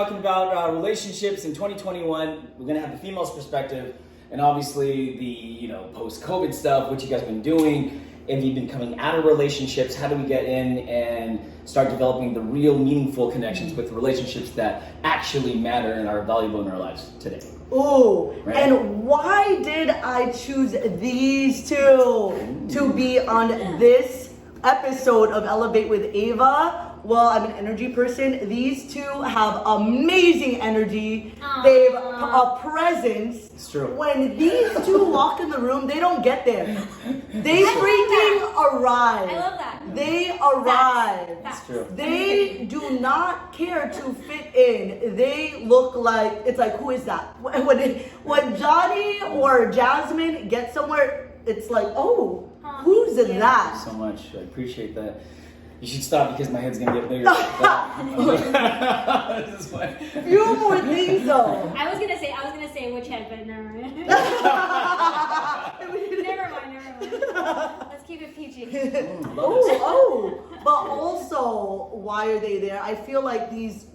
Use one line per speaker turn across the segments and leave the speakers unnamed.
Talking about relationships in 2021, we're gonna have the female's perspective, and obviously the post-COVID stuff, what you guys been doing. Have you been coming out of relationships? How do we get in and start developing the real meaningful connections with relationships that actually matter and are valuable in our lives today?
Oh,
right?
And why did I choose these two to be on this episode of Elevate with Ava? Well, I'm an energy person. These two have amazing energy. They've a presence.
It's true.
When these two walk in the room, they don't get there. They freaking arrive.
I love that.
They arrive.
That's true.
They do not care to fit in. They look like, it's like, who is that? When Johnny or Jasmin get somewhere, it's like, oh, who's
thank you.
that?
So much. I appreciate that. You should stop because my head's gonna get bigger. This is fine.
Few more things though.
I was gonna say which head, but never mind. never mind. Let's keep it PG.
But also, why are they there? I feel like these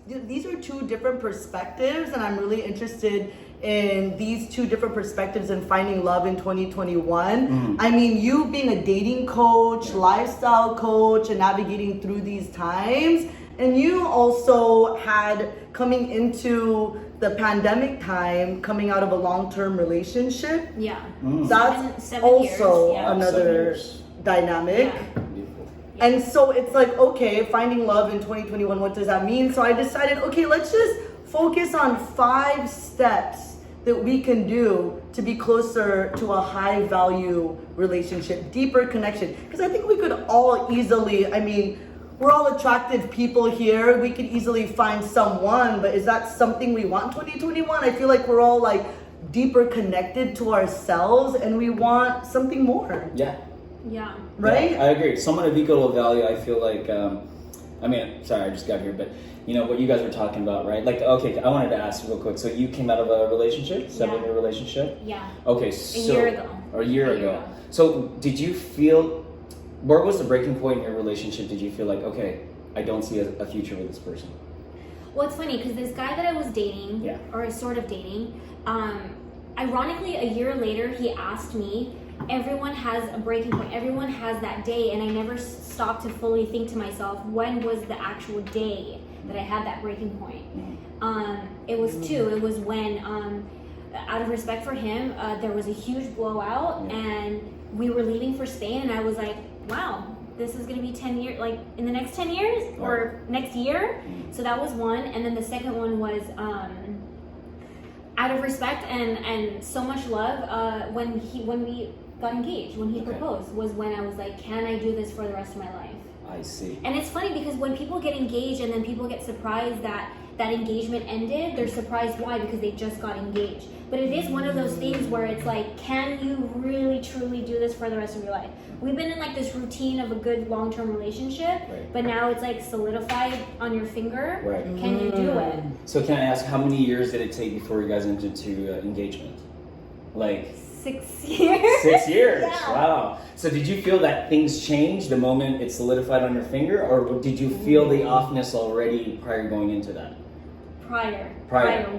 are two different perspectives, and I'm really interested in these two different perspectives and finding love in 2021. I mean, you being a dating coach, lifestyle coach, and navigating through these times, and you also had coming into the pandemic time, coming out of a long-term relationship.
Yeah.
That's
Seven
also
years, yeah.
another dynamic.
Yeah.
And so it's like, okay, finding love in 2021, what does that mean? So I decided, okay, let's just focus on 5 steps that we can do to be closer to a high value relationship, deeper connection. Because I think we could all easily, I mean, we're all attractive people here. We could easily find someone, but is that something we want in 2021? I feel like we're all like deeper connected to ourselves and we want something more.
Yeah.
Yeah.
Right?
Yeah, I agree. Someone of equal value, I feel like, sorry, I just got here, but what you guys were talking about, right? Like, okay, I wanted to ask real quick. So you came out of a relationship, 7-year relationship?
Yeah.
Okay, so.
A year ago.
Or a year ago. So did you feel, where was the breaking point in your relationship? Did you feel like, okay, I don't see a future with this person?
Well, it's funny because this guy that I was dating, or sort of dating, ironically, a year later, he asked me, everyone has a breaking point. Everyone has that day, and I never stopped to fully think to myself, when was the actual day that I had that breaking point? It was 2. It was when, out of respect for him, there was a huge blowout, and we were leaving for Spain, and I was like, wow, this is going to be 10 years, like in the next 10 years or next year. So that was one, and then the second one was out of respect and so much love. When we got engaged, when he proposed, was when I was like, can I do this for the rest of my life?
I see.
And it's funny because when people get engaged and then people get surprised that engagement ended, they're surprised why, because they just got engaged. But it is one of those things where it's like, can you really truly do this for the rest of your life? We've been in like this routine of a good long-term relationship, but now it's like solidified on your finger.
Right.
Can you do it?
So can I ask, how many years did it take before you guys entered into engagement? Like
6 years.
6 years.
Yeah.
Wow. So did you feel that things changed the moment it solidified on your finger, or did you feel the offness already prior going into that?
Prior.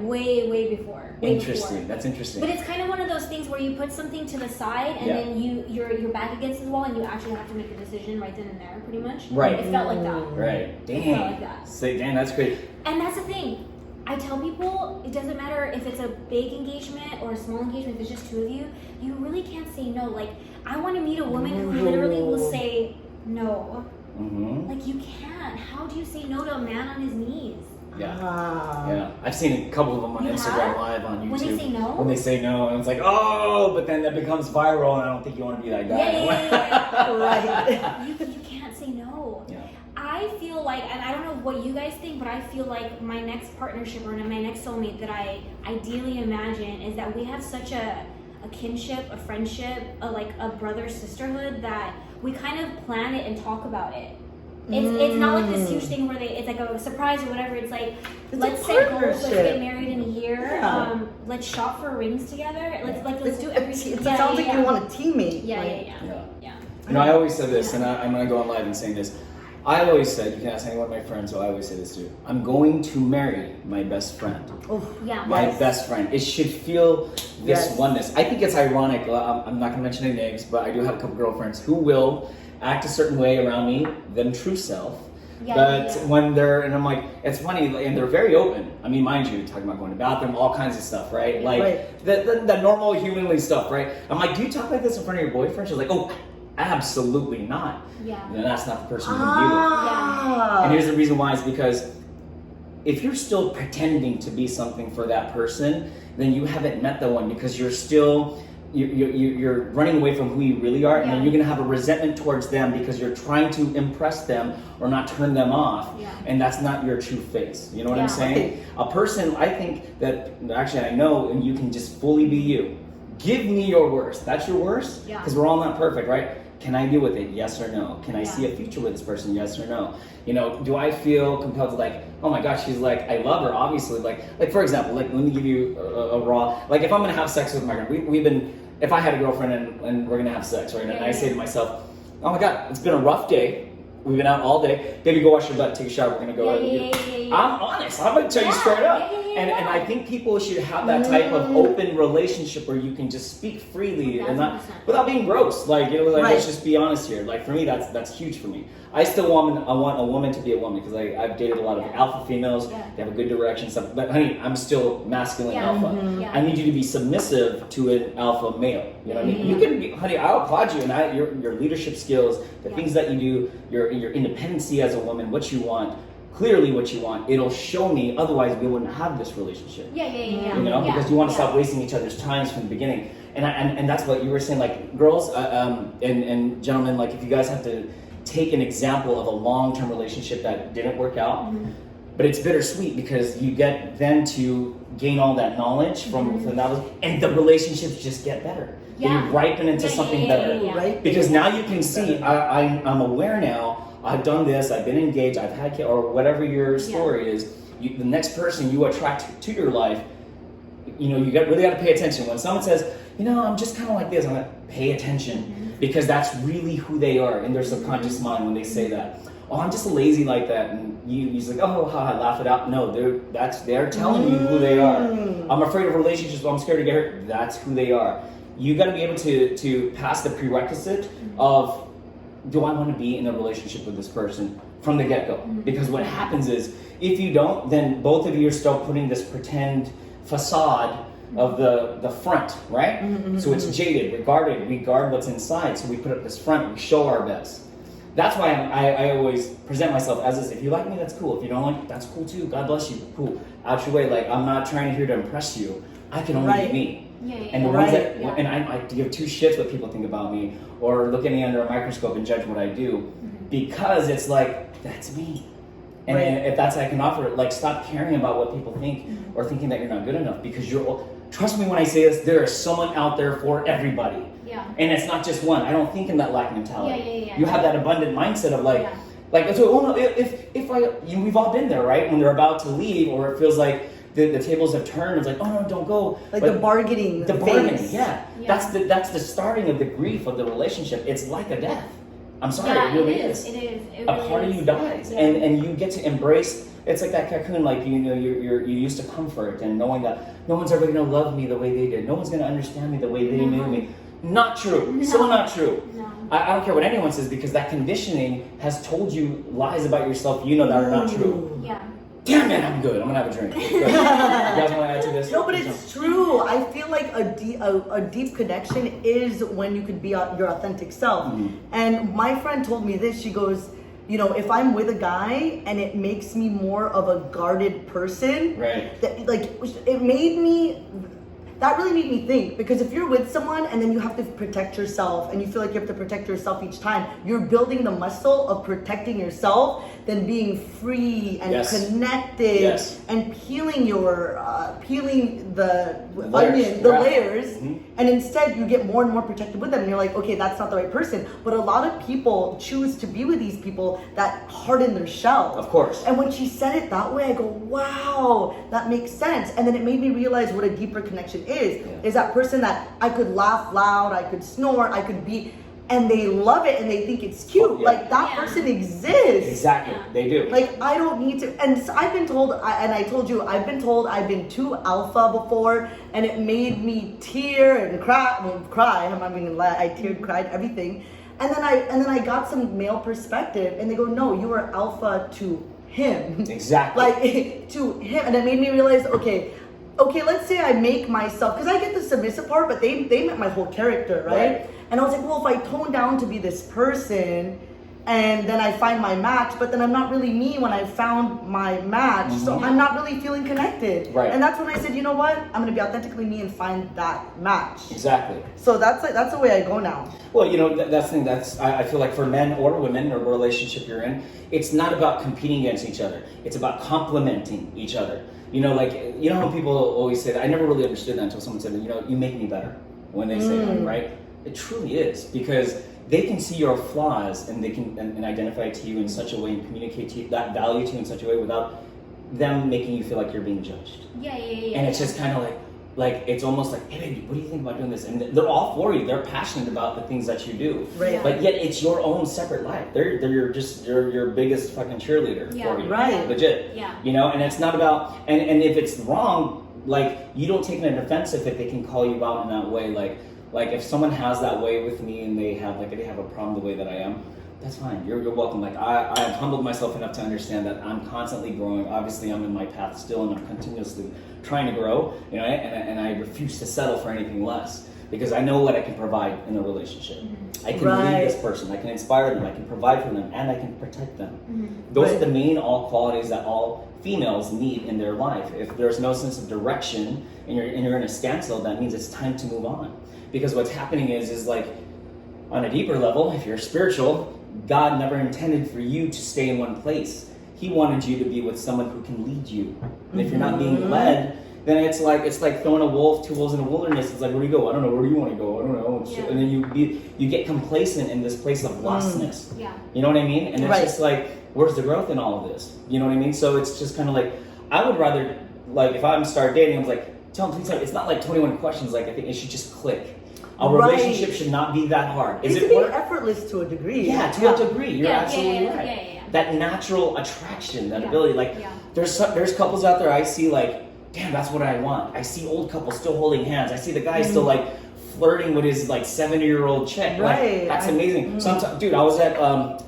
Way before.
Interesting.
Before.
That's interesting.
But it's kind of one of those things where you put something to the side and then you're back against the wall and you actually have to make a decision right then and there, pretty much.
Right.
It felt like that.
Right. Dang.
It felt like that.
Say, dang, that's great.
And that's the thing. I tell people, it doesn't matter if it's a big engagement or a small engagement, if it's just 2 of you, you really can't say no. Like, I want to meet a woman who literally will say no. Like, you can't. How do you say no to a man on his knees?
Yeah. I've seen a couple of them on Instagram Live on YouTube.
When they say no?
When they say no, and it's like, oh, but then that becomes viral, and I don't think you want to be that guy.
Yeah.
Right.
You can't say no.
Yeah.
I feel like, and I don't know what you guys think, but I feel like my next partnership or my next soulmate that I ideally imagine is that we have such a kinship, a friendship, like a brother sisterhood that we kind of plan it and talk about it. It's not like this huge thing where it's like a surprise or whatever. It's like, let's set goals, let's get married in a year.
Yeah.
Let's shop for rings together. Let's do everything.
It sounds like you want a teammate.
Yeah.
I always say this, and I'm going to go on live and say this. I always said, you can ask any one of my friends, so I always say this too. I'm going to marry my best friend. My best friend. It should feel this oneness. I think it's ironic. I'm not going to mention any names, but I do have a couple girlfriends who will act a certain way around me, them true self. When they're, and I'm like, it's funny, and they're very open. I mean, mind you, talking about going to the bathroom, all kinds of stuff, right? Like the normal humanly stuff, right? I'm like, do you talk like this in front of your boyfriend? She's like, oh, absolutely not. And that's not the person you can be with. And here's the reason why, is because if you're still pretending to be something for that person, then you haven't met the one, because you're still you're running away from who you really are, and then you're gonna have a resentment towards them because you're trying to impress them or not turn them off, and that's not your true face. You know what I'm saying? A person, I think that actually I know, and you can just fully be you. Give me your worst. That's your worst, because we're all not perfect, right? Can I deal with it? Yes or no? Can I see a future with this person? Yes or no? You know, do I feel compelled to, like, oh my gosh, she's like, I love her, obviously. Like for example, like, let me give you a raw, like, if I'm gonna have sex with my girlfriend, we've been, if I had a girlfriend and we're gonna have sex, right? And I say to myself, oh my God, it's been a rough day. We've been out all day. Baby, go wash your butt, take a shower, we're gonna go out. I'm honest, I'm gonna tell you straight up. And I think people should have that type of open relationship where you can just speak freely and not, without being gross. Like, you know, like, let's just be honest here. Like, for me, that's huge for me. I still want a woman to be a woman, because I've dated a lot of alpha females. They have a good direction, stuff. But honey, I'm still masculine alpha. I need you to be submissive to an alpha male. You know what I mean? You can be, honey, I'll applaud you, and your leadership skills, the things that you do, your independency as a woman, what you want. Clearly what you want, it'll show me, otherwise we wouldn't have this relationship. You know, because you want to stop wasting each other's times from the beginning. And that's what you were saying, like, girls and gentlemen, like, if you guys have to take an example of a long-term relationship that didn't work out, but it's bittersweet because you get then to gain all that knowledge from that, and the relationships just get better. They ripen into something better, right? Because now you can see, I'm aware now, I've done this, I've been engaged, I've had kids, or whatever your story is. The next person you attract to your life, you know, really got to pay attention. When someone says, you know, I'm just kind of like this, I'm gonna pay attention, because that's really who they are in their subconscious mind when they say that. Oh, I'm just lazy like that, and you're like, oh, haha, laugh it out. No, they're telling you who they are. I'm afraid of relationships, but I'm scared to get hurt. That's who they are. You got to be able to pass the prerequisite of, do I want to be in a relationship with this person from the get-go? Because what happens is, if you don't, then both of you are still putting this pretend facade of the front, right? So it's jaded, we guard what's inside, so we put up this front, we show our best. That's why I always present myself as this. If you like me, that's cool. If you don't like, that's cool too. God bless you, cool. Out your way, like, I'm not trying here to impress you. I can only be me. And the ones that, and I give two shits what people think about me, or look at me under a microscope and judge what I do, because it's like, that's me. And if that's what I can offer, like, stop caring about what people think or thinking that you're not good enough, because trust me when I say this, there is someone out there for everybody. And it's not just one. I don't think in that lack mentality. You have that abundant mindset of like, so, oh no, we've all been there, right? When they're about to leave, or it feels like the tables have turned. It's like, oh no, don't go.
Like, but the bargaining.
That's the starting of the grief of the relationship. It's like a death. I'm sorry, it really is.
It is.
A part of you dies, and you get to embrace. It's like that cocoon, like, you know, you used to comfort, and knowing that no one's ever gonna love me the way they did. No one's gonna understand me the way they knew me. Not true. So not true.
No.
I don't care what anyone says, because that conditioning has told you lies about yourself you know that are not true. Damn it, I'm good. I'm gonna have a drink. You guys want to add to this?
No, but it's true. I feel like a deep connection is when you could be your authentic self. And my friend told me this. She goes, you know, if I'm with a guy and it makes me more of a guarded person, that really made me think, because if you're with someone and then you have to protect yourself and you feel like you have to protect yourself each time, you're building the muscle of protecting yourself than being free and connected and peeling the layers. And instead you get more and more protected with them, and you're like, okay, that's not the right person. But a lot of people choose to be with these people that harden their shell.
Of course.
And when she said it that way, I go, wow, that makes sense. And then it made me realize what a deeper connection is that person that I could laugh loud, I could snore, I could be and they love it and they think it's cute.
Oh, yeah.
Like that person exists.
Exactly, they do.
Like I don't need to. And so I've been told, and I told you, I've been told I've been too alpha before, and it made me tear and cry. Well, cry. I'm not even gonna lie. I teared, cried, everything. And then I got some male perspective, and they go, no, you are alpha to him.
Exactly.
Like to him, and it made me realize, okay, let's say I make myself, because I get the submissive part, but they meant my whole character, right? And I was like, well, if I tone down to be this person, and then I find my match, but then I'm not really me when I found my match, so I'm not really feeling connected.
Right.
And that's when I said, you know what? I'm gonna be authentically me and find that match.
Exactly.
So that's the way I go now.
Well, you know, that's the thing. I feel like for men or women or relationship you're in, it's not about competing against each other. It's about complementing each other. You know, like, you know how people always say that? I never really understood that until someone said, you know, you make me better when they say that, right? It truly is, because they can see your flaws and they can and identify to you in such a way and communicate to you that value to you in such a way without them making you feel like you're being judged.
Yeah.
And it's just kind of like it's almost like, hey baby, what do you think about doing this? And they're all for you. They're passionate about the things that you do.
Right.
Yeah.
But yet it's your own separate life. They're your biggest fucking cheerleader for you.
Right.
Legit.
Yeah.
You know, and it's not about and if it's wrong, like you don't take an offense if they can call you out in that way. Like if someone has that way with me and they have a problem the way that I am, that's fine. You're welcome. Like I've humbled myself enough to understand that I'm constantly growing. Obviously, I'm in my path still, and I'm continuously trying to grow. You know, and I refuse to settle for anything less because I know what I can provide in a relationship. I can lead this person. I can inspire them. I can provide for them, and I can protect them. Those are the main all qualities that all females need in their life. If there's no sense of direction and you're in a standstill, that means it's time to move on. Because what's happening is like on a deeper level, if you're spiritual, God never intended for you to stay in one place. He wanted you to be with someone who can lead you. And if you're not being led, then it's like throwing two wolves in a wilderness. It's like, where do you go? I don't know. Where do you want to go? I don't know. Yeah. And then you get complacent in this place of lostness.
Yeah.
You know what I mean? And it's just like, where's the growth in all of this? You know what I mean? So it's just kind of like, I would rather, like, if I'm start dating, I'm like, tell them, please, it's not like 21 questions. Like, I think it should just click. A relationship should not be that hard.
It should be effortless to a degree.
Yeah, to a degree. You're absolutely right.
Yeah.
That natural attraction, that ability. Like, there's couples out there I see like, damn, that's what I want. I see old couples still holding hands. I see the guy still like flirting with his like 70-year-old chick.
Right.
Like, that's amazing. Sometimes, dude, I was at I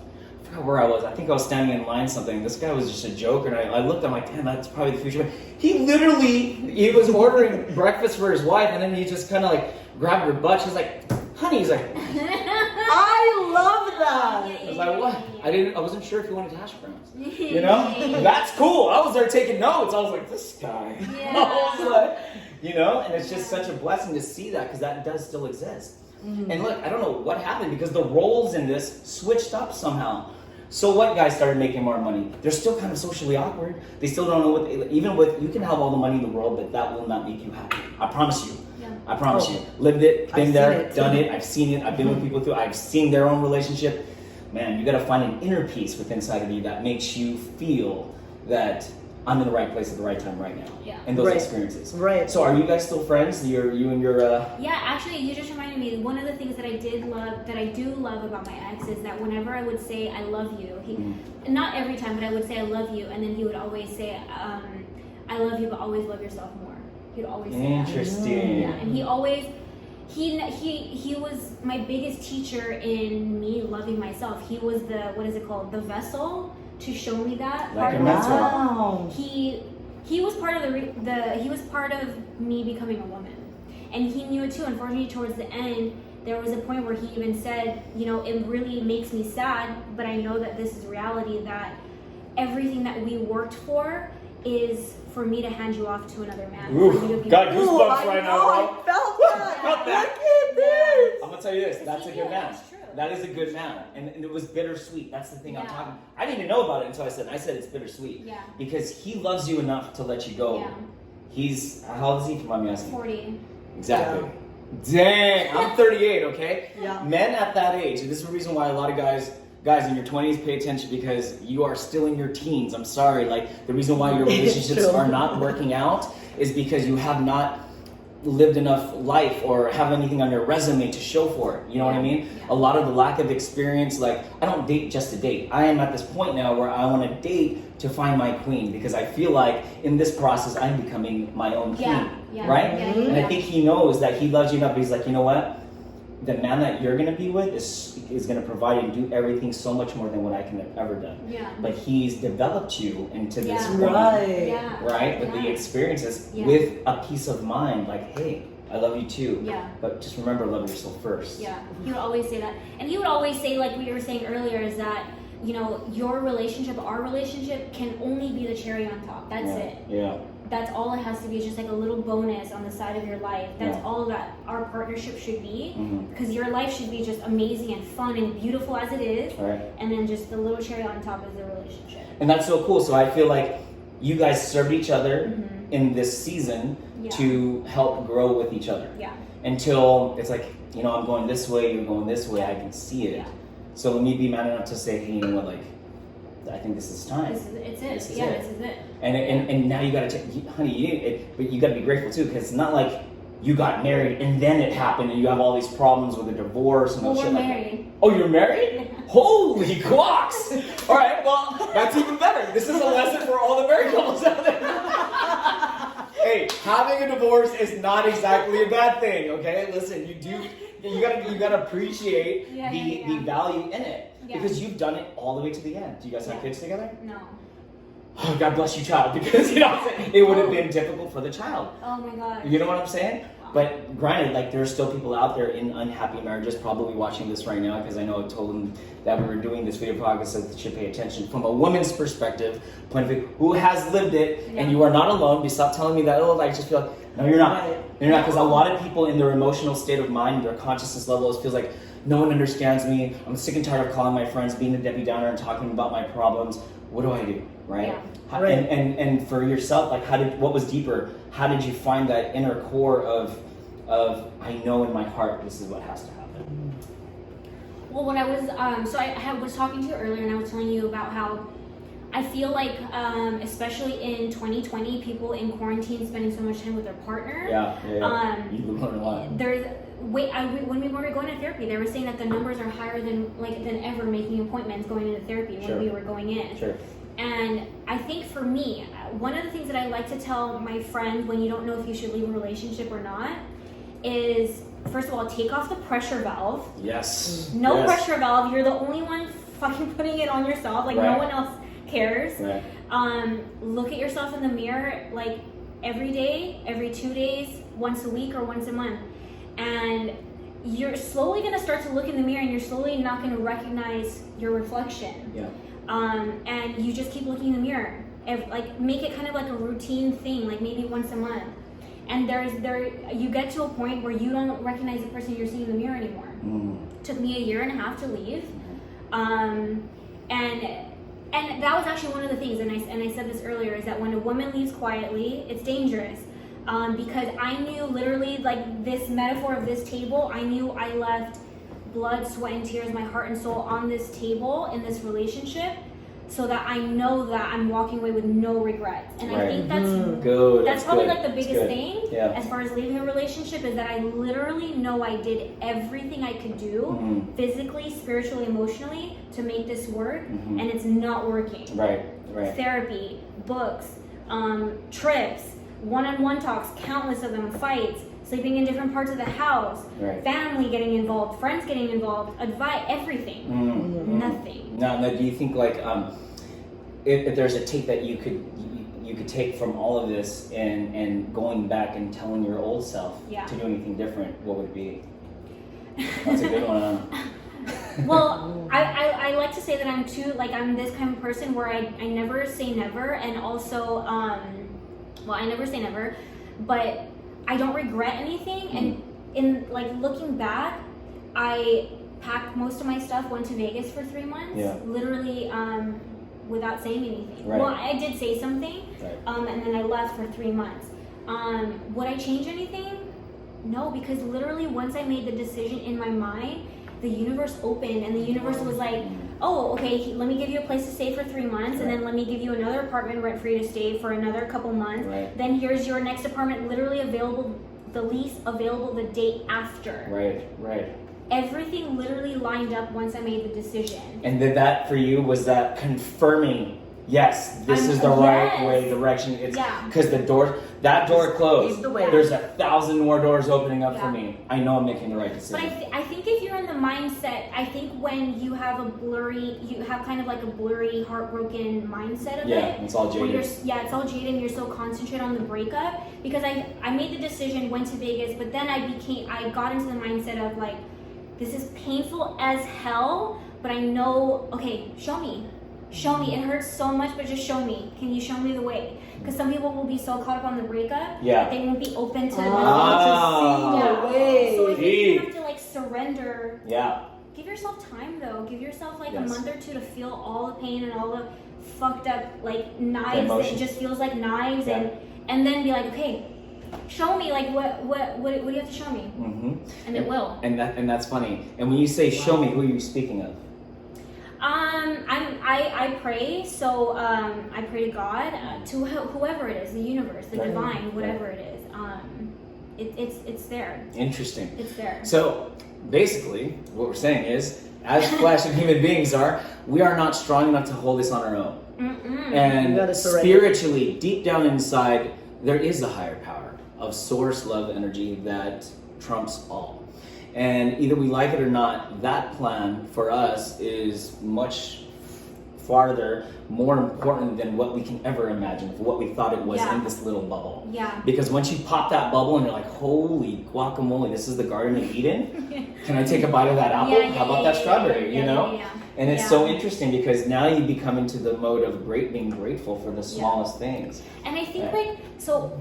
forgot where I was. I think I was standing in line something. This guy was just a joke, and I looked. I'm like, damn, that's probably the future. He was ordering breakfast for his wife, and then he just kind of like grabbed her butt. She's like, honey. He's like,
I love that.
I was like, what? I wasn't sure if you wanted hash browns. You know? That's cool. I was there taking notes. I was like, this guy.
Yeah.
I was like, you know? And it's just such a blessing to see that, because that does still exist. And look, I don't know what happened, because the roles in this switched up somehow. So what guys started making more money? They're still kind of socially awkward. They still don't know you can have all the money in the world, but that will not make you happy. I promise you. I promise you. Lived it, been there, done it. I've seen it. I've been with people I've seen their own relationship. Man, you got to find an inner peace within inside of you that makes you feel that I'm in the right place at the right time right now.
Yeah.
And those experiences.
Right.
So are you guys still friends? You and your
Yeah, actually, you just reminded me. One of the things that I do love about my ex is that whenever I would say I love you, not every time, but I would say I love you, and then he would always say I love you, but always love yourself more. He'd always say
Interesting.
that. Yeah, and he was my biggest teacher in me loving myself. He was the vessel to show me that
like
part of
myself.
He was part of he was part of me becoming a woman, and he knew it too. Unfortunately, towards the end, there was a point where he even said, you know, it really makes me sad, but I know that this is reality, that everything that we worked for is for me to hand you off to another man.
Got goosebumps right now, bro.
I felt that. Look at this.
I'm gonna tell you this. That's a good man.
That's true.
That is a good man, and it was bittersweet. That's the thing I'm talking. I didn't even know about it until I said it's bittersweet.
Yeah.
Because he loves you enough to let you go.
Yeah.
He's how old is he? If you mind me asking.
40.
Exactly. Dang, I'm 38. Okay.
Yeah.
Men at that age, and this is the reason why a lot of guys in your 20s pay attention, because you are still in your teens. I'm sorry. Like, the reason why your relationships are not working out is because you have not lived enough life or have anything on your resume to show for it. You know what I mean?
Yeah.
A lot of the lack of experience, like I don't date just to date. I am at this point now where I want to date to find my queen, because I feel like in this process I'm becoming my own queen, right? And I think he knows that he loves you enough, but he's like, you know what? The man that you're gonna be with is gonna provide and do everything so much more than what I can have ever done.
Yeah.
But he's developed you into this point, right? With the experiences, with a peace of mind, like, hey, I love you too.
Yeah.
But just remember, love yourself first.
Yeah. He would always say that. And he would always say, like we were saying earlier, is that, you know, your relationship, our relationship can only be the cherry on top. That's it.
Yeah.
That's all it has to be. It's just like a little bonus on the side of your life. That's all that our partnership should be. Because your life should be just amazing and fun and beautiful as it is.
Right.
And then just the little cherry on top is the relationship.
And that's so cool. So I feel like you guys served each other in this season to help grow with each other.
Yeah.
Until it's like, you know, I'm going this way, you're going this way, I can see it.
Yeah.
So let me be man enough to say, hey, you know what, like, I think this is time.
This is it.
This is
it.
And now you gotta take, honey, but you gotta be grateful too, because it's not like you got married and then it happened and you have all these problems with a divorce and
Well,
shit
we're
like
married.
that. Oh, you're married? Holy clocks! All right, well, that's even better. This is a lesson for all the married couples out there. Hey, having a divorce is not exactly a bad thing, okay? Listen, you gotta appreciate the value in it. Because you've done it all the way to the end. Do you guys have kids together?
No.
Oh, God bless you, child, because you know it would have been difficult for the child.
Oh my God.
You know what I'm saying? Wow. But granted, like there are still people out there in unhappy marriages probably watching this right now, because I know I told them that we were doing this video podcast, so they should pay attention from a woman's perspective, point of view, who has lived it, and you are not alone. You stop telling me that, oh, I just feel like, no, you're not. You're not, because a lot of people in their emotional state of mind, their consciousness levels feels like, no one understands me. I'm sick and tired of calling my friends, being a Debbie Downer and talking about my problems. What do I do, right?
Yeah.
And for yourself, like what was deeper? How did you find that inner core of I know in my heart this is what has to happen?
Well, when I was was talking to you earlier, and I was telling you about how I feel like, especially in 2020, people in quarantine spending so much time with their partner.
Yeah. You learn a lot.
When we were going to therapy, they were saying that the numbers are higher than ever making appointments going into therapy when we were going in.
Sure.
And I think for me, one of the things that I like to tell my friends when you don't know if you should leave a relationship or not is, first of all, take off the pressure valve.
Yes.
No pressure valve. You're the only one fucking putting it on yourself. Like no one else cares.
Right.
Look at yourself in the mirror like every day, every 2 days, once a week or once a month. And you're slowly going to start to look in the mirror, and you're slowly not going to recognize your reflection.
Yeah.
And you just keep looking in the mirror. Like make it kind of like a routine thing, like maybe once a month. And you get to a point where you don't recognize the person you're seeing in the mirror anymore. Took me 1.5 years to leave. And that was actually one of the things, and I said this earlier, is that when a woman leaves quietly, it's dangerous. Because I knew literally, like this metaphor of this table, I knew I left blood, sweat, and tears, my heart and soul on this table in this relationship, so that I know that I'm walking away with no regrets. And I think that's
good.
That's probably like the biggest thing
as
far as leaving a relationship, is that I literally know I did everything I could do physically, spiritually, emotionally to make this work, and it's not working.
Right.
Therapy, books, trips, one-on-one talks, countless of them, fights, sleeping in different parts of the house, family getting involved, friends getting involved, advice, everything, nothing.
Now, do you think like if there's a take that you could take from all of this and going back and telling your old self to do anything different, what would it be? That's a good one.
Well, I like to say that I'm this kind of person where I never say never, and also I never say never, but I don't regret anything. And in like looking back, I packed most of my stuff, went to Vegas for 3 months, literally without saying anything. Well, I did say something, and then I left for 3 months. Would I change anything? No, because literally once I made the decision in my mind, the universe opened, and the universe was like, oh, okay, let me give you a place to stay for 3 months, and then let me give you another apartment rent for you to stay for another couple months. Then here's your next apartment literally available the lease available the day after.
Right.
Everything literally lined up once I made the decision.
And did that for you, was that confirming, yes, this is the right way, direction? It's because that door closed. There's 1,000 more doors opening up for me. I know I'm making the right decision.
But I think if you're in the mindset, I think when you have kind of like a blurry, heartbroken mindset of it.
It's all jaded.
It's all jaded and you're so concentrated on the breakup. Because I made the decision, went to Vegas, but then I got into the mindset of like, this is painful as hell, but I know, okay, show me. It hurts so much, but just show me. Can you show me the way? Because some people will be so caught up on the breakup that they won't be open to
see the way.
So I think you have to like surrender.
Yeah.
Give yourself time though. Give yourself like a month or two to feel all the pain and all the fucked up like knives that just feels like knives, and then be like, okay, show me, like what do you have to show me? And it will.
And that's funny. And when you say show me, who are you speaking of?
I pray, so I pray to God, to whoever it is, the universe, the divine, whatever it is. It's there.
Interesting.
It's there.
So basically, what we're saying is, as flesh and human beings are, we are not strong enough to hold this on our own. And spiritually, deep down inside, there is a higher power of source love energy that trumps all. And either we like it or not, that plan for us is much farther, more important than what we can ever imagine, for what we thought it was in this little bubble.
Yeah.
Because once you pop that bubble and you're like, holy guacamole, this is the Garden of Eden? Can I take a bite of that apple? How about that strawberry, you know? And it's so interesting because now you become into the mode of being grateful for the smallest things.
And I think like, so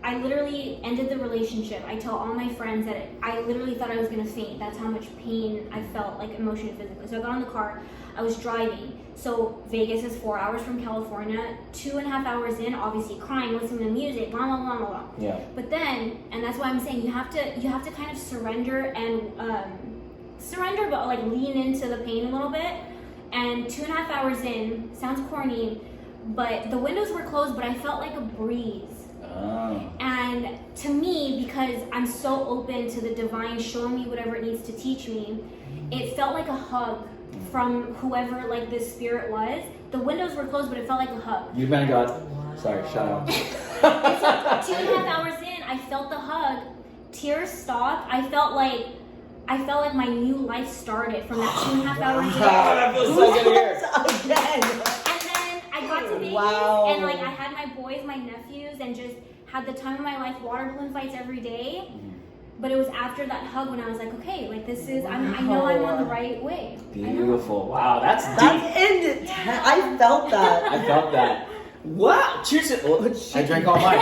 I literally ended the relationship. I tell all my friends that I literally thought I was going to faint. That's how much pain I felt, like emotionally, physically. So I got in the car. I was driving. So Vegas is 4 hours from California. 2.5 hours in, obviously crying, listening to music, blah blah blah blah blah.
Yeah.
But then, and that's why I'm saying you have to kind of surrender and but like lean into the pain a little bit. And 2.5 hours in, sounds corny, but the windows were closed, but I felt like a breeze. And to me, because I'm so open to the divine showing me whatever it needs to teach me, it felt like a hug from whoever like this spirit was. The windows were closed, but it felt like a hug.
You man God. Sorry, shout out.
It's like 2.5 hours in, I felt the hug. Tears stopped. I felt like my new life started from that 2.5 hours in.
That feels so good here.
Again.
And then I got to Vegas and like I had my boys, my nephews, and just had the time of my life, water balloon fights every day. But it was after that hug when I was like, okay, like this is, I know I'm on the right way.
Beautiful. Wow, that's deep.
I felt that.
I felt that. Wow. Cheers. I drank all mine.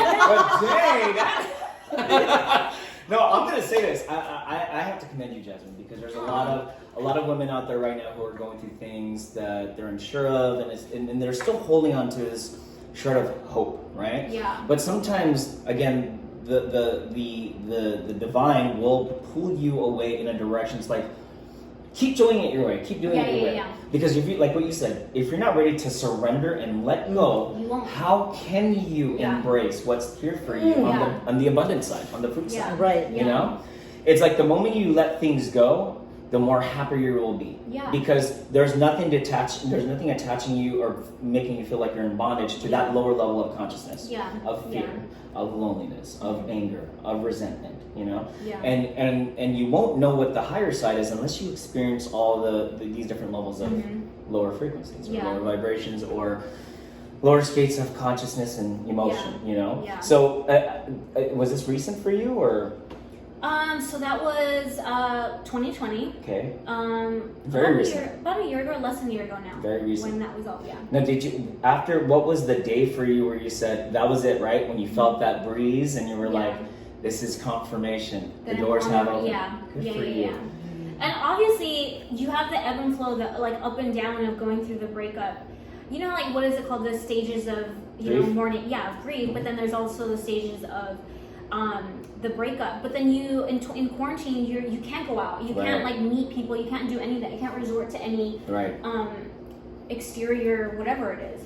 But dang. No, I'm gonna say this. I have to commend you, Jasmine, because there's a lot of women out there right now who are going through things that they're unsure of, and they're still holding on to this shred of hope, right?
Yeah.
But sometimes, again, the divine will pull you away in a direction. It's like, keep doing it your way. Keep doing it your way. Yeah. Because if you, like what you said, if you're not ready to surrender and let go, how can you embrace what's here for you on the abundance side, on the fruit side?
Right.
You know, it's like the moment you let things go, the more happier you will be.
Yeah.
Because there's nothing attaching you or making you feel like you're in bondage to that lower level of consciousness, of fear, of loneliness, of anger, of resentment, you know?
Yeah.
And you won't know what the higher side is unless you experience all these different levels of lower frequencies or lower vibrations or lower states of consciousness and emotion, you know?
Yeah.
So was this recent for you or?
So that was 2020.
Okay.
Very recent. About a year ago, or less than a year ago now.
Very recent.
When that was all,
Now, what was the day for you where you said, that was it, right? When you felt that breeze and you were like, this is confirmation. The doors have opened. Good for you.
And obviously, you have the ebb and flow, the like up and down of going through the breakup. You know, like, what is it called? The stages of, mourning. Yeah, of grief. But then there's also the stages of the breakup. But then you in quarantine, you can't go out, you can't like meet people, you can't do any of that, you can't resort to any exterior whatever it is.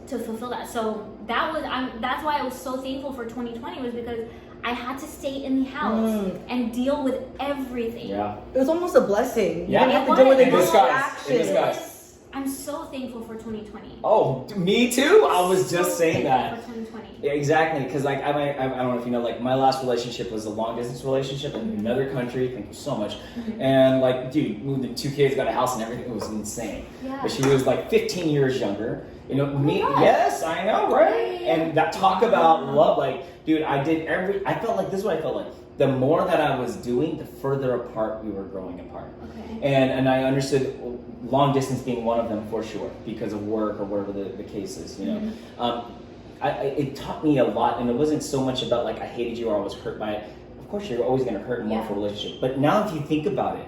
to fulfill that. So that's why I was so thankful for 2020, was because I had to stay in the house and deal with everything.
Yeah.
It was almost a blessing.
Yeah.
You didn't have to deal with
In
it in
disguise.
action.
In disguise.
I'm so thankful for 2020.
Oh, me too. I was just saying that.
For 2020.
Yeah, exactly, because like I don't know if you know, like my last relationship was a long distance relationship in another country. Thank you so much. And like, dude, moved in 2 kids, got a house, and everything. It was insane.
Yeah.
But she was like 15 years younger. You know, me.
God.
Yes, I know, right?
Yeah.
And that talk about love, like, dude, I felt like this is what I felt like. The more that I was doing, the further apart we were growing apart.
Okay.
And I understood long distance being one of them for sure, because of work or whatever the case is, you know. It taught me a lot, and it wasn't so much about like I hated you or I was hurt by it. Of course, you're always going to hurt in more of a relationship. But now, if you think about it,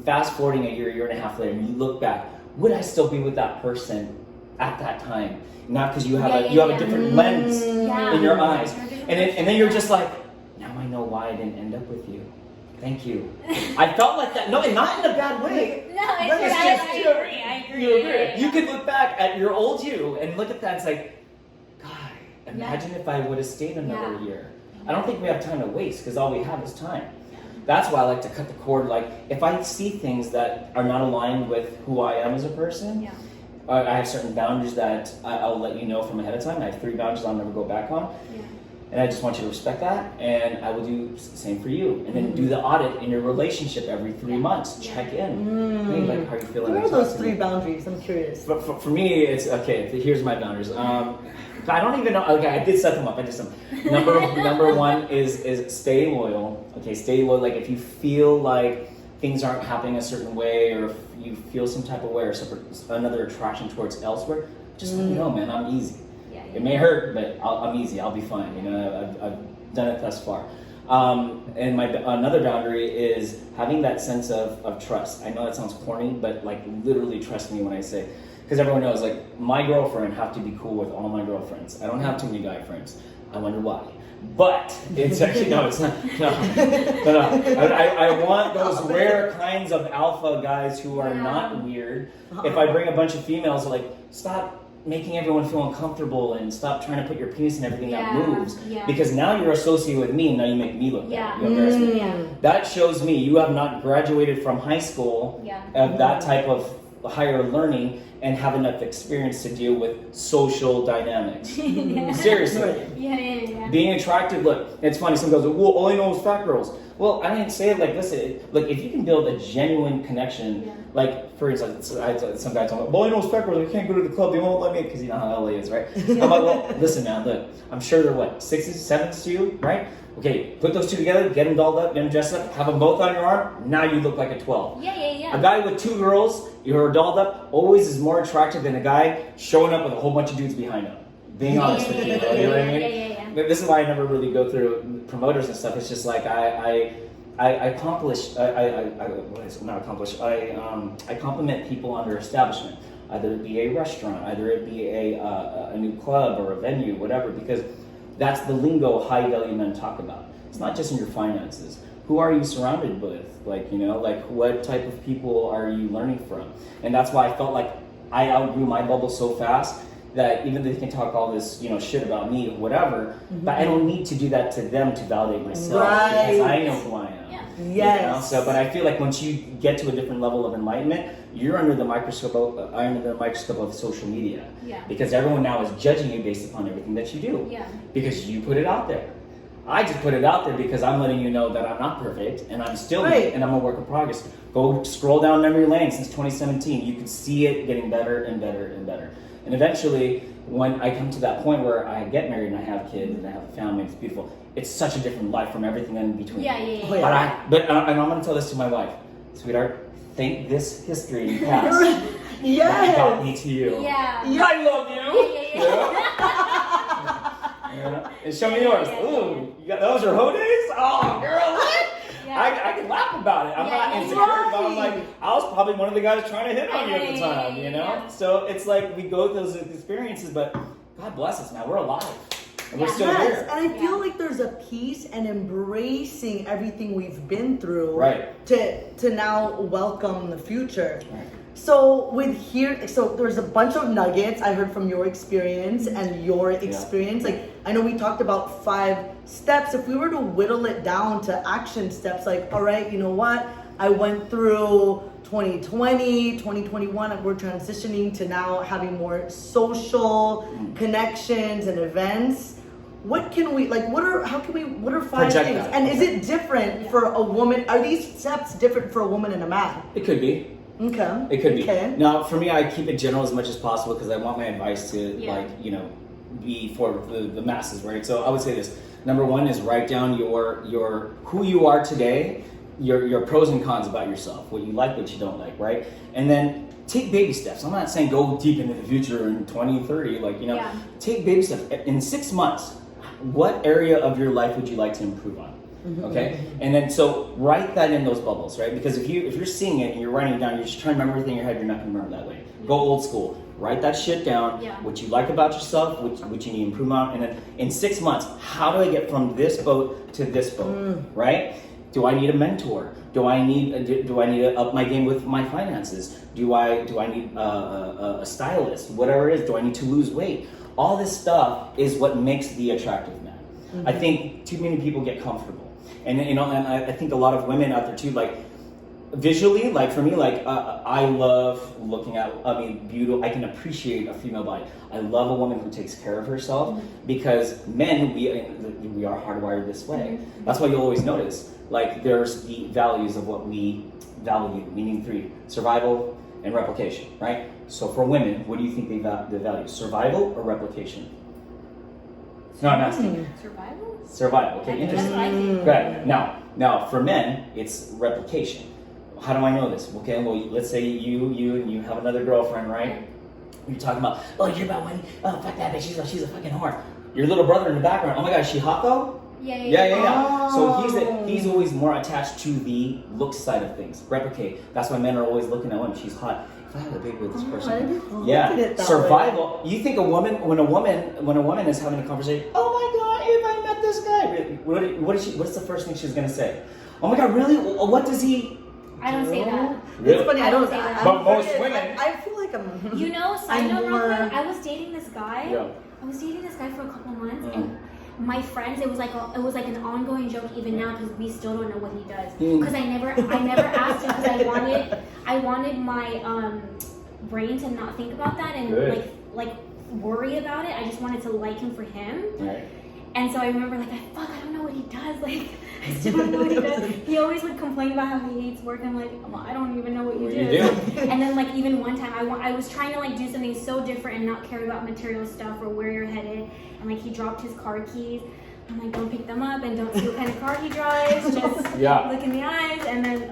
fast forwarding a year and a half later, and you look back, would I still be with that person at that time? Not because you have a different lens in your eyes, and then you're just like, now I know why I didn't end up with you. Thank you. I felt like that. No, and not in a bad way.
No, I agree.
You agree. You could look back at your old you and look at that and say, God, imagine if I would have stayed another year. I don't think we have time to waste, because all we have is time. That's why I like to cut the cord. Like, if I see things that are not aligned with who I am as a person, I have certain boundaries that I'll let you know from ahead of time. I have 3 boundaries I'll never go back on. And I just want you to respect that, and I will do the same for you. And then do the audit in your relationship every 3 months. Check in. Hey, like, how are you feeling?
What are those 3 boundaries? I'm curious.
But for me, it's okay. Here's my boundaries. I don't even know. Okay, I did set them up. I did some. Number 1 is stay loyal. Okay, stay loyal. Like, if you feel like things aren't happening a certain way, or if you feel some type of way, or another attraction towards elsewhere, just let me know, man. I'm easy. It may hurt, but I'm easy. I'll be fine. You know, I've done it thus far. And another boundary is having that sense of trust. I know that sounds corny, but like literally trust me when I say, because everyone knows, like, my girlfriend have to be cool with all my girlfriends. I don't have too many guy friends. I wonder why. But it's actually it's not. No. I want those rare kinds of alpha guys who are not weird. If I bring a bunch of females, like, stop making everyone feel uncomfortable and stop trying to put your penis in everything that moves, because now you're associated with me and now you make me look bad. You embarrass me. That shows me you have not graduated from high school of that type of higher learning and have enough experience to deal with social dynamics. Seriously. Being attractive, look, it's funny, someone goes, well, all I know is fat girls. Well, I didn't say it like, listen, look, if you can build a genuine connection, like, for instance, some guy told me, well, I know it's fat girls, I can't go to the club, they won't let me, because you know how LA is, right? I'm like, well, listen, man, look, I'm sure they're what, 6s, 7s to you, right? Okay, put those 2 together, get them dolled up, get them dressed up, have them both on your arm, now you look like a 12. A guy with 2 girls, you're dolled up, always is more attractive than a guy showing up with a whole bunch of dudes behind him. Being honest with you, you know what I mean? This is why I never really go through promoters and stuff. It's just like I compliment people on their establishment, either it be a restaurant, either it be a new club or a venue, whatever, because that's the lingo high value men talk about. It's not just in your finances. Who are you surrounded with? Like, you know, like what type of people are you learning from? And that's why I felt like I outgrew my bubble so fast that even though they can talk all this, you know, shit about me or whatever, but I don't need to do that to them to validate myself because I know who I am.
Yes.
You know? So, but I feel like once you get to a different level of enlightenment, you're under the microscope of social media. Because everyone now is judging you based upon everything that you do. Because you put it out there. I just put it out there because I'm letting you know that I'm not perfect and I'm still me and I'm a work in progress. Go scroll down memory lane since 2017. You can see it getting better and better and better. And eventually, when I come to that point where I get married and I have kids and I have a family, it's beautiful. It's such a different life from everything in between. But and I'm going to tell this to my wife, sweetheart. Thank this history past that got me to you. I love you. And show me yours. Ooh, you got those are hoe days? Oh, girl, what? I can laugh about it. I'm not insecure, but I'm like, I was probably one of the guys trying to hit on you at the time, you know? So it's like we go through those experiences, but God bless us, man. We're alive. And we're still here.
And I feel like there's a peace and embracing everything we've been through
to
now welcome the future. So there's a bunch of nuggets I heard from your experience and your experience. Like, I know we talked about 5 steps. If we were to whittle it down to action steps, like, all right, you know what? I went through 2020, 2021, we're transitioning to now having more social connections and events. What can we, like, what are 5
Project
things?
that.
And is it different for a woman? Are these steps different for a woman and a man?
It could be.
Okay.
It could be.
Okay.
Now, for me, I keep it general as much as possible because I want my advice to, be for the masses, right? So I would say this. Number 1 is write down your who you are today, your pros and cons about yourself, what you like, what you don't like, right? And then take baby steps. I'm not saying go deep into the future in 2030, take baby steps. In 6 months, what area of your life would you like to improve on? Okay, and then so write that in those bubbles, right? Because if you're seeing it and you're writing it down, you're just trying to remember everything in your head. You're not going to remember that way. Go old school. Write that shit down.
Yeah.
What you like about yourself, what you need to improve on, and then in 6 months, how do I get from this boat to this boat? Right? Do I need a mentor? Do I need to up my game with my finances? Do I need a stylist? Whatever it is. Do I need to lose weight? All this stuff is what makes the attractive man. I think too many people get comfortable. And I think a lot of women out there too, like visually, like for me, like I love looking at, beautiful. I can appreciate a female body. I love a woman who takes care of herself because men, we are hardwired this way. That's why you'll always notice, like there's the values of what we value, meaning 3, survival and replication, right? So for women, what do you think they value, survival or replication? No, I'm asking. Survival. Okay, interesting. Right. Now for men, it's replication. How do I know this? Okay, well, let's say you have another girlfriend, right? You're talking about, oh, you're about money. Oh, fuck that bitch. She's a fucking whore. Your little brother in the background. Oh my God, is she hot though? Yeah. So he's always more attached to the look side of things. Replicate. That's why men are always looking at women. She's hot. If I had a baby with this person, survival. You think when a woman is having a conversation, oh my God, if I met this guy, what's the first thing she's gonna say? Oh my God, really? What does he?
I don't say that.
Really?
It's funny. I don't say
that. But most women.
I feel like I'm.
Side note real quick. I was dating this guy. Yeah. I was dating this guy for a couple of months, and my friends, it was like an ongoing joke even now because we still don't know what he does. Because I never asked him because I wanted my brain to not think about that and like worry about it. I just wanted to like him for him. Right. And so I remember I don't know what he does. Like, I still don't know what he does. He always would complain about how he hates work. I'm like, well, I don't even know what you do. And then even one time I was trying to do something so different and not care about material stuff or where you're headed. And he dropped his car keys. I'm like, don't pick them up and don't see what kind of car he drives. Just look in the eyes.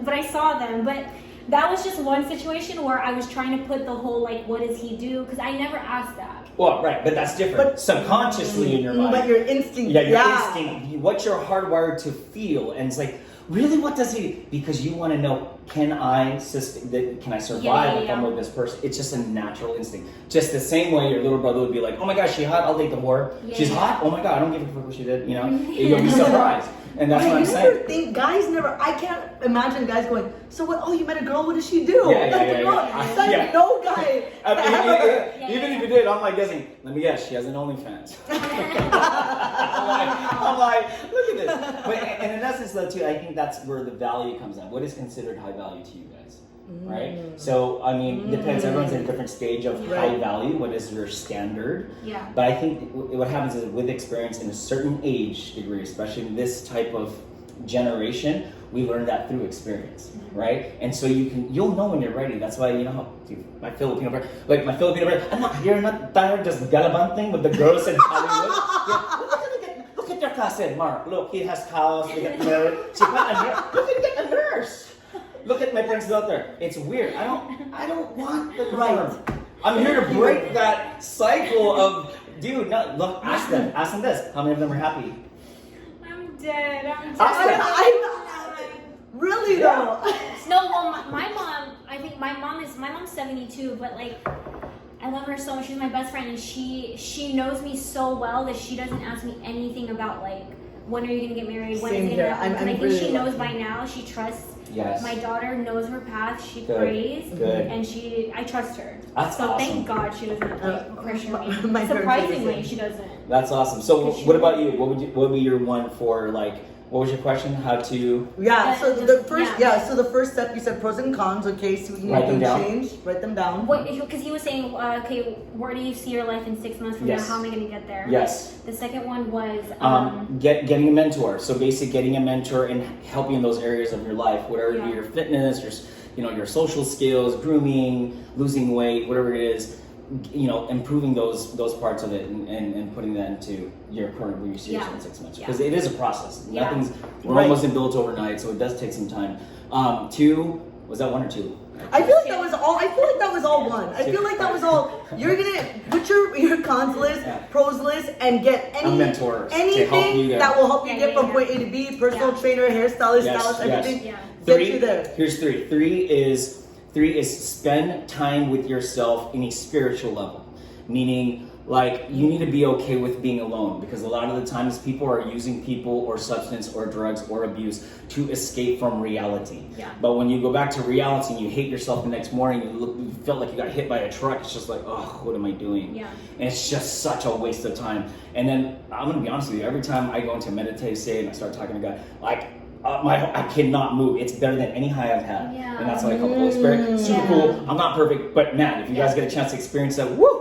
But I saw them. But that was just one situation where I was trying to put the whole what does he do? Because I never asked that.
Well, right, but that's different. But subconsciously in your mind.
But your instinct.
Yeah, your instinct. What you're hardwired to feel. And it's like, really, what does he? Because you want to know, can I survive if I'm with this person? It's just a natural instinct. Just the same way your little brother would be like, oh my gosh, she's hot, I'll date the whore. Yeah, she's hot? Oh my God, I don't give a fuck what she did. You'll be surprised. And that's what I'm saying.
Guys never, I can't imagine guys going, so what, oh, you met a girl, what does she do? No guy.
Even if you did, I'm guessing, let me guess, she has an OnlyFans. I'm like, look at this. But, and in essence though too, I think that's where the value comes in. What is considered high value to you guys? Right? So, depends. Everyone's in a different stage of high value. What is your standard? Yeah. But I think what happens is with experience in a certain age degree, especially in this type of generation, we learn that through experience, right? And so you'll know when you're ready. That's why, my Filipino brother, you're not tired just galabanting with the girls in Hollywood. Look at their class, Mark. Look, he has house, they get married. Look at a nurse. Look at my friend's daughter. It's weird. I don't want the norm. I'm here to break that cycle of, dude, no, look, ask them this. How many of them are happy?
I'm dead.
Really though?
No, well, my mom, I think my mom's 72, but I love her so much. She's my best friend, and she knows me so well that she doesn't ask me anything about when are you gonna get married? When is it gonna happen? And I think she knows by now. She trusts
Yes.
My daughter knows her path. She
Good.
prays.
Good.
And I trust her.
That's
so
awesome.
thank God she doesn't like Christian
my
music.
parents
Surprisingly,
do the
she doesn't.
That's awesome. So what about you? What would be your one for like? What was your question? How to?
Yeah. So the first,
yeah.
So the first step, you said pros and cons. Okay, so you
Write them
can
down.
change. Write them down.
Because he was saying, okay, where do you see your life in 6 months from
Yes.
now? How am I going to get there?
Yes.
The second one was
Getting a mentor. So basically, getting a mentor and helping in those areas of your life, whatever
Yeah.
your fitness, your social skills, grooming, losing weight, whatever it is. Improving those parts of it and putting that into your current where you see yourself in 6 months, because it is a process.
Yeah.
We're almost built overnight, so it does take some time. 2, was that 1 or 2?
I feel like that was all. I feel like that was all one. I feel like that was all. You're gonna put your cons list, pros list, and get
A mentor to help you
anything
there.
that will help you
Yeah,
get
yeah,
from
yeah.
point A to B. Personal
Yeah.
trainer, hairstylist,
Yes,
stylist,
yes.
everything.
Yeah.
Get
3,
you there.
here's 3. 3 is spend time with yourself in a spiritual level, meaning like you need to be okay with being alone, because a lot of the times people are using people or substance or drugs or abuse to escape from reality.
Yeah.
But when you go back to reality and you hate yourself the next morning, you felt like you got hit by a truck, it's just like, oh, what am I doing?
Yeah.
And it's just such a waste of time. And then I'm gonna be honest with you, every time I go into a meditative state and I start talking to God, like I cannot move. It's better than any high I've had.
Yeah.
And that's why I call the Holy Spirit. Super
Yeah.
cool. I'm not perfect, but man, if you guys get a chance to experience that, woo,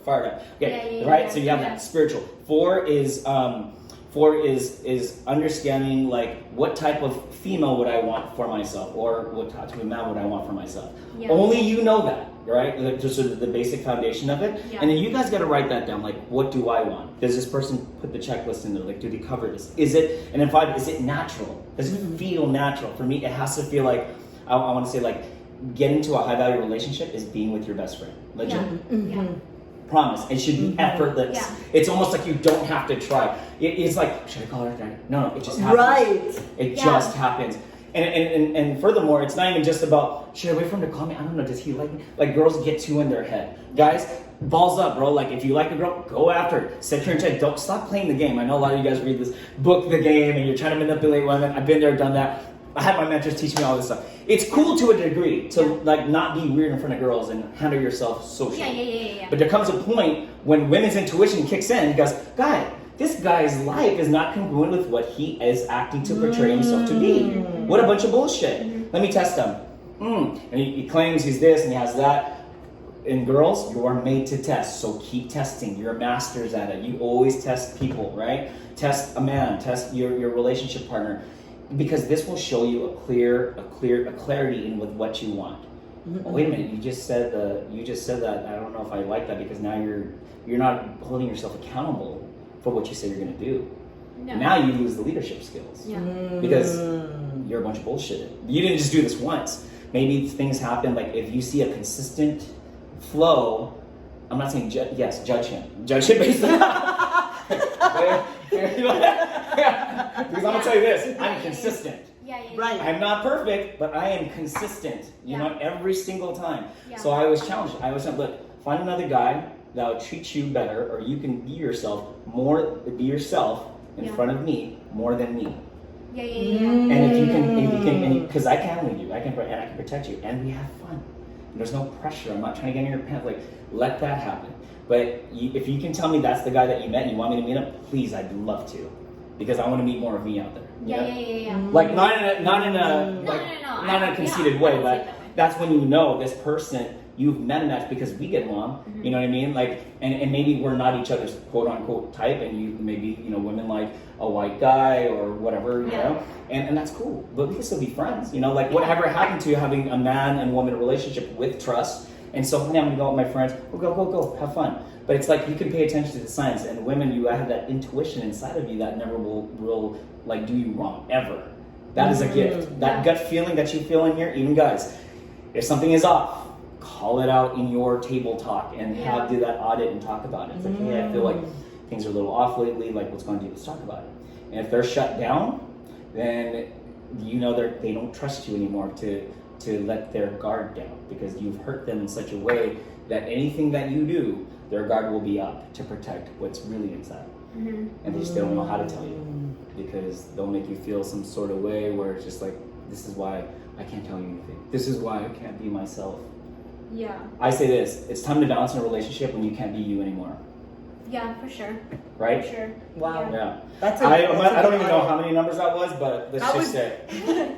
fired up. Okay,
Yeah,
right? So you have
yeah.
that spiritual. 4 is understanding like what type of female would I want for myself, or what type of man would I want for myself.
Yeah.
Only you know that, right? Just sort of the basic foundation of it.
Yeah.
And then you guys got to write that down. Like, what do I want? Does this person put the checklist in there? Like, do they cover this? Is it? And then 5, is it natural? Does it feel natural? For me, it has to feel like I want to say like getting to a high value relationship is being with your best friend. Legit.
Yeah. Yeah.
Promise. It should be effortless.
Yeah.
It's almost like you don't have to try. It's like, should I call her tonight? No, it just happens.
Right.
It
Yeah.
just happens. And furthermore, it's not even just about, should I wait for him to call me? I don't know, does he like me? Like, girls get too in their head. Guys, balls up, bro. Like, if you like a girl, go after her. Set your intent. Don't stop playing the game. I know a lot of you guys read this book, The Game, and you're trying to manipulate women. I've been there, done that. I had my mentors teach me all this stuff. It's cool to a degree to like not be weird in front of girls and handle yourself socially.
Yeah.
But there comes a point when women's intuition kicks in and goes, this guy's life is not congruent with what he is acting to portray himself to be. What a bunch of bullshit. Let me test him. And he claims he's this and he has that. In girls, you are made to test, so keep testing. You're masters at it. You always test people, right? Test a man, test your relationship partner, because this will show you a clarity in with what you want. Oh, wait a minute, you just said that. I don't know if I like that, because now you're not holding yourself accountable for what you say you're going to do.
No.
Now you lose the leadership skills because you're a bunch of bullshit. You didn't just do this once. Maybe things happen. Like if you see a consistent flow, I'm not saying judge him based on because I'm gonna tell you this, I'm consistent.
Yeah.
Right.
I'm not perfect, but I am consistent. You know, every single time.
Yeah.
So I was challenged. I was saying, look, find another guy that'll treat you better, or you can be yourself in front of me more than me.
Yeah.
And if you can, because I can lead you, I can protect you, and we have fun. And there's no pressure. I'm not trying to get in your pants. Like, let that happen. But if you can tell me that's the guy that you met and you want me to meet him, please, I'd love to, because I want to meet more of me out there.
Yeah.
Like not in a conceited way, but that's when you know this person. You've met him, that's because we get along. You know what I mean? Like, and maybe we're not each other's quote unquote type, and you maybe women like a white guy or whatever, you know, and that's cool. But we can still be friends, like whatever happened to having a man and woman relationship with trust. And so, I'm gonna go with my friends. We'll go, have fun. But it's like you can pay attention to the signs, and women, you have that intuition inside of you that never will like do you wrong ever. That is a gift. That gut feeling that you feel in here, even guys, if something is off, call it out in your table talk and do that audit and talk about it. It's like, hey, I feel like things are a little off lately. Like, what's going to do? Let's talk about it. And if they're shut down, then they don't trust you anymore to let their guard down, because you've hurt them in such a way that anything that you do, their guard will be up to protect what's really inside. And they just don't know how to tell you, because they'll make you feel some sort of way where it's just like this is why I can't tell you anything. This is why I can't be myself.
Yeah.
I say this, it's time to balance in a relationship when you can't be you anymore.
Yeah, for sure.
Right?
For sure.
Wow.
Yeah. I don't even know how many numbers that was, but let's just say.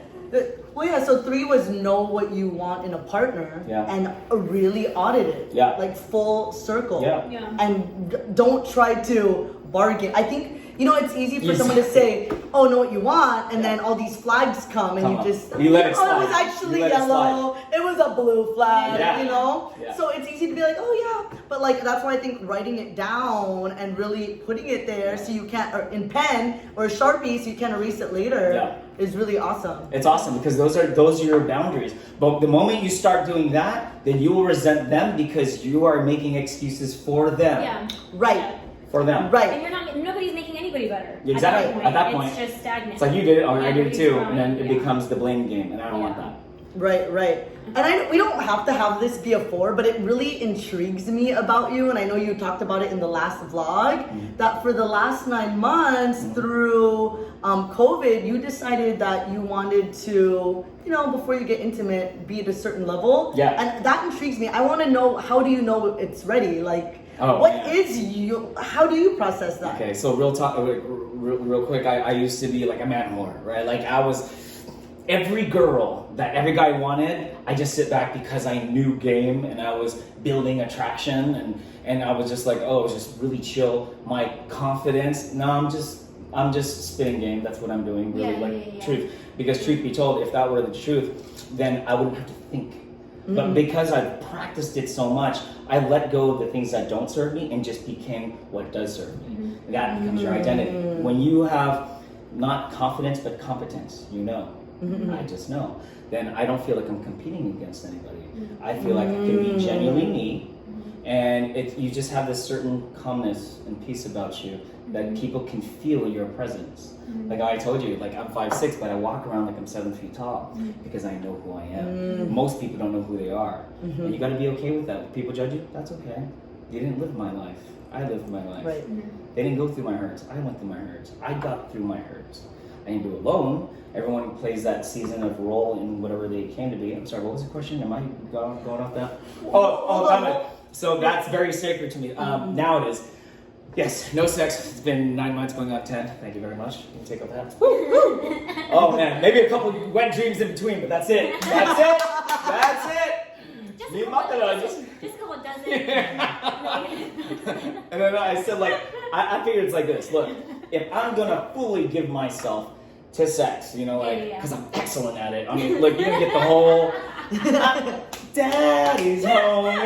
Well, yeah, so 3 was know what you want in a partner and really audit it.
Yeah.
Like full circle.
Yeah.
And don't try to bargain. I think, it's easy for someone to say, oh, know what you want, and then all these flags come and
you let it slide.
It was actually yellow. It was a blue flag,
Yeah.
So it's easy to be like, oh, yeah. But that's why I think writing it down and really putting it there so you can't, or in pen or Sharpie so you can't erase it later is really awesome.
It's awesome because those are your boundaries. But the moment you start doing that, then you will resent them because you are making excuses for them.
Yeah.
Right.
Yeah.
For them.
Right.
And nobody's making anybody better.
Exactly. At that point.
It's just stagnant.
It's like you did it, or I did it too, and then it becomes the blame game, and I don't want that.
Right. And we don't have to have this be a 4, but it really intrigues me about you, and I know you talked about it in the last vlog, that for the last 9 months through COVID, you decided that you wanted to, before you get intimate, be at a certain level.
Yeah.
And that intrigues me. I want to know, how do you know it's ready? How do you process that?
Okay, so real quick, I used to be like a man whore, right? Like I was, every girl that every guy wanted, I just sit back because I knew game and I was building attraction and I was just like, oh, it was just really chill. My confidence, no, I'm just spitting game. That's what I'm doing, really, truth. Because truth be told, if that were the truth, then I wouldn't have to think. But because I've practiced it so much, I let go of the things that don't serve me and just became what does serve me. That becomes your identity. When you have not confidence but competence, I just know, then I don't feel like I'm competing against anybody. I feel like I can be genuinely me, and you just have this certain calmness and peace about you that people can feel your presence. Like I told you, like I'm 5'6", but I walk around like I'm 7 feet tall because I know who I am. Most people don't know who they are, and you got to be okay with that. If people judge you, that's okay. You didn't live my life. I lived my life.
Right.
They didn't go through my hurts. I went through my hurts. I got through my hurts. I didn't do it alone. Everyone plays that season of role in whatever they came to be. I'm sorry, what was the question? Am I going off that? So that's very sacred to me. Now it is. Yes, no sex. It's been 9 months going on 10. Thank you very much. Can you take up that? Oh man, maybe a couple wet dreams in between, but that's it. That's it.
Just a couple dozen.
And then I said, I figured it's like this. Look, if I'm gonna fully give myself to sex, because I'm excellent at it. I mean, look, you're gonna get the whole daddy's home. You're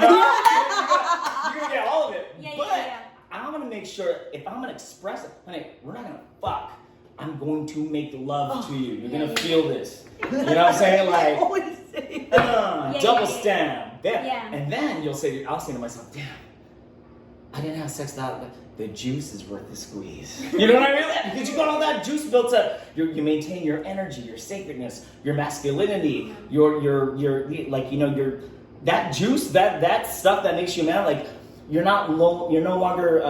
gonna get all of it. But I'm gonna make sure if I'm gonna express it, honey, we're not gonna fuck. I'm going to make love to you. You're gonna feel this. You know what I'm saying? Like, double stamp. Yeah. And then I'll say to myself, damn, I didn't have sex that. The juice is worth the squeeze. You know what I mean? Because you got all that juice built up. You maintain your energy, your sacredness, your masculinity, your that juice, that stuff that makes you man. Like you're no longer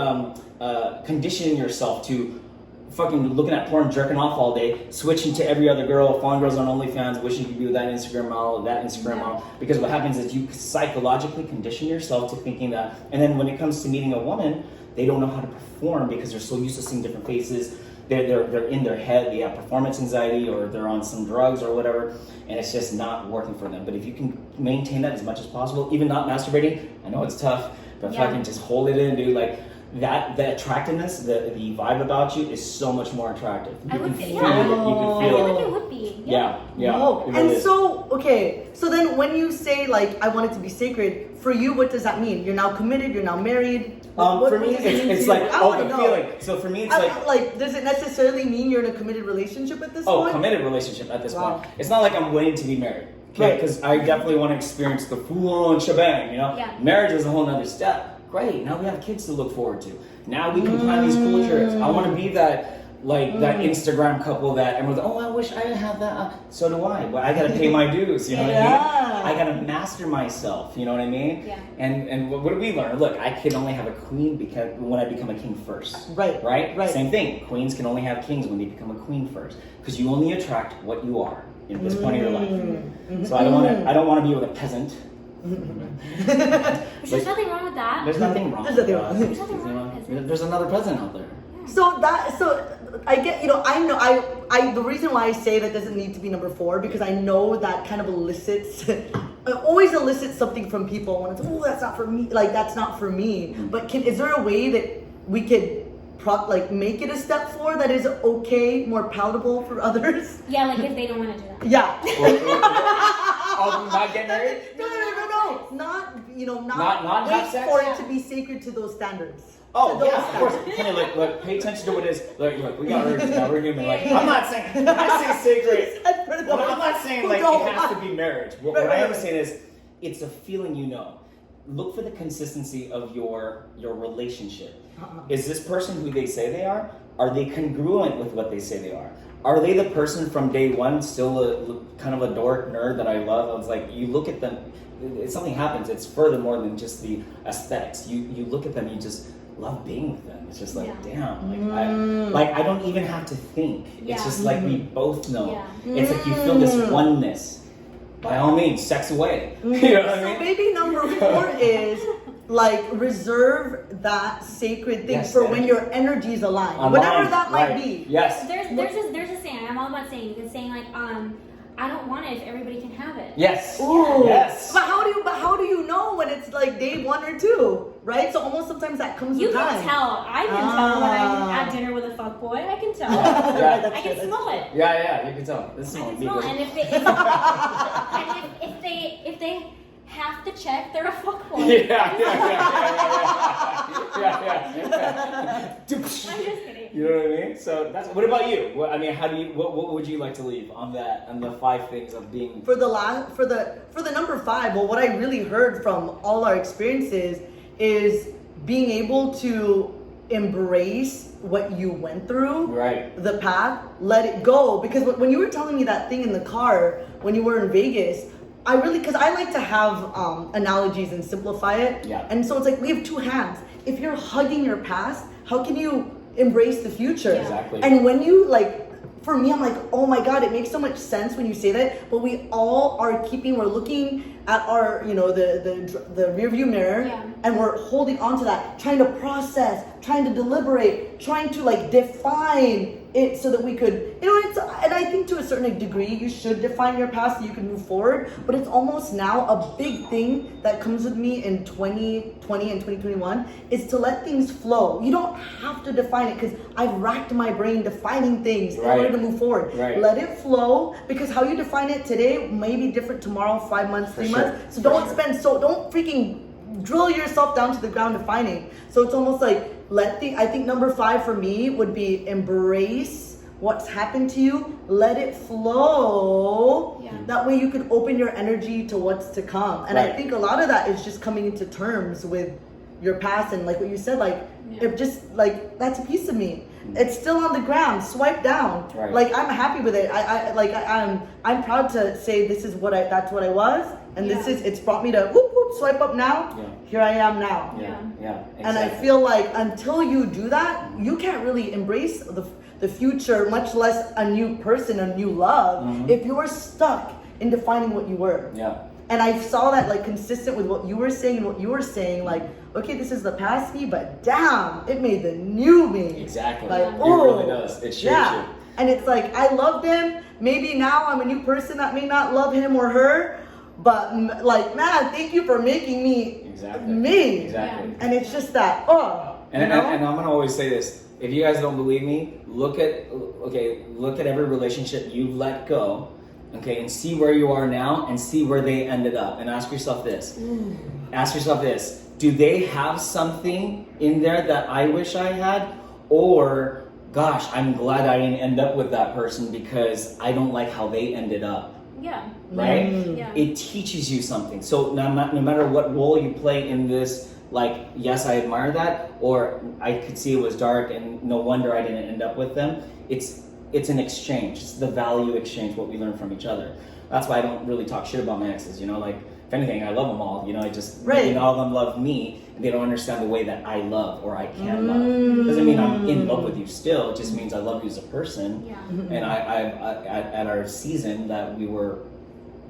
conditioning yourself to fucking looking at porn, jerking off all day, switching to every other girl, following girls on OnlyFans, wishing you could be with that Instagram model, because what happens is you psychologically condition yourself to thinking that, and then when it comes to meeting a woman, they don't know how to perform because they're so used to seeing different faces. They're in their head, they have performance anxiety, or they're on some drugs or whatever, and it's just not working for them. But if you can maintain that as much as possible, even not masturbating, I know it's tough, but fucking just hold it in, dude. Like the attractiveness, the vibe about you is so much more attractive. You can feel it. You can feel
I feel like it would be.
Yeah.
Oh. And so then when you say like I want it to be sacred, for you, what does that mean? You're now committed. You're now married.
For me, it's like the feeling. So for me, it's like
does it necessarily mean you're in a committed relationship at this point?
Oh, committed relationship at this point. It's not like I'm waiting to be married. Okay, because I definitely want to experience the full-on shebang. Marriage is a whole nother step. Great, now we have kids to look forward to. Now we can plan these cool trips. I want to be that that Instagram couple that everyone's like, oh, I wish I have that. So do I. But I got to pay my dues. You know what I mean? I got to master myself. You know what I mean?
Yeah.
And what do we learn? Look, I can only have a queen when I become a king first.
Right.
Same thing. Queens can only have kings when they become a queen first. Because you only attract what you are. at this point in your life. So I don't want to be with a peasant.
There's nothing wrong with that.
There's nothing wrong.
There's nothing wrong.
There's nothing wrong with peasant.
There's another peasant out there.
So I get, I the reason why I say that doesn't need to be number 4, because I know that kind of elicits, it always elicits something from people when it's, oh, that's not for me, like that's not for me. But is there a way that we could make it a step 4 that is okay, more palatable for others?
Yeah, like if they don't want to do that.
Yeah.
Oh, not get married?
No. Not
Not
wait
have sex?
for it to be sacred to those standards.
Oh, yeah, of course. Hey, look, pay attention to what it is. Look, we got urges now. We're human. Like, I'm not saying sacred. Well, I'm not saying like it has to be marriage. What I am saying is, it's a feeling you know. Look for the consistency of your relationship. Is this person who they say they are? Are they congruent with what they say they are? Are they the person from day one, still kind of a dork nerd that I love? I was like, you look at them, something happens. It's further more than just the aesthetics. You look at them, you just love being with them. It's just like, damn, I don't even have to think. It's just like we both know. It's like you feel this oneness. By all means, sex away. You know what I mean?
So maybe number 4 is like reserve that sacred thing for when your energies align, whatever that might be.
Yes.
There's a saying. I'm all about saying. It's saying like I don't want it if everybody can have it.
Yes.
Ooh.
Yes.
But how do you know when it's like day 1 or 2, right? So almost sometimes that comes with time.
You can tell. I can tell when I'm at dinner with a fuckboy. I can tell.
Yeah.
I can smell it.
Yeah, you can tell. This is
I
all
can
me.
smell it. And if they have to check, they're a fuckboy.
Yeah.
I'm just kidding.
You know what I mean? So that's. What about you? What would you like to leave on the 5 things of being
for the number 5? Well, what I really heard from all our experiences is being able to embrace what you went through, the path, let it go. Because when you were telling me that thing in the car when you were in Vegas, because I like to have analogies and simplify it.
Yeah.
And so it's like we have 2 hands. If you're hugging your past, how can you embrace the future?
Exactly.
And when you for me, I'm like, oh my God, it makes so much sense when you say that. But we all are we're looking at our, the rear view mirror, and we're holding on to that, trying to process, trying to deliberate, trying to define it so that we could, and I think to a certain degree, you should define your past so you can move forward. But it's almost now a big thing that comes with me in 2020 and 2021 is to let things flow. You don't have to define it, because I've racked my brain defining things in order to move forward. Let it flow, because how you define it today may be different tomorrow, 5 months, 3 months. So don't freaking drill yourself down to the ground defining. So it's almost like I think number 5 for me would be embrace what's happened to you, let it flow. That way you can open your energy to what's to come. And I think a lot of that is just coming into terms with your past, and like what you said, it just that's a piece of me. It's still on the ground. Swipe down. I'm happy with it. I'm proud to say that's what I was, and it's brought me to whoop whoop, swipe up now. Here I am now.
Exactly.
And I feel like until you do that, you can't really embrace the future, much less a new person, a new love, if you're stuck in defining what you were. And I saw that consistent with what you were saying and what you were saying, okay, this is the past me, but damn, it made the new me.
Exactly. It really does. It shapes you.
And it's I loved him. Maybe now I'm a new person that may not love him or her, but man, thank you for making me me.
Exactly.
And it's just that,
And I'm gonna always say this. If you guys don't believe me, look at every relationship you've let go, and see where you are now and see where they ended up, and ask yourself this. Do they have something in there that I wish I had? Or, gosh, I'm glad I didn't end up with that person because I don't like how they ended up. Right? It teaches you something. So no matter what role you play in this, yes, I admire that, or I could see it was dark and no wonder I didn't end up with them. It's an exchange. It's the value exchange, what we learn from each other. That's why I don't really talk shit about my exes, if anything, I love them all. You know, I just
Right.
all of them love me, and they don't understand the way that I love or I can love. Doesn't mean I'm in love with you still. It just means I love you as a person.
Yeah.
And at our season that we were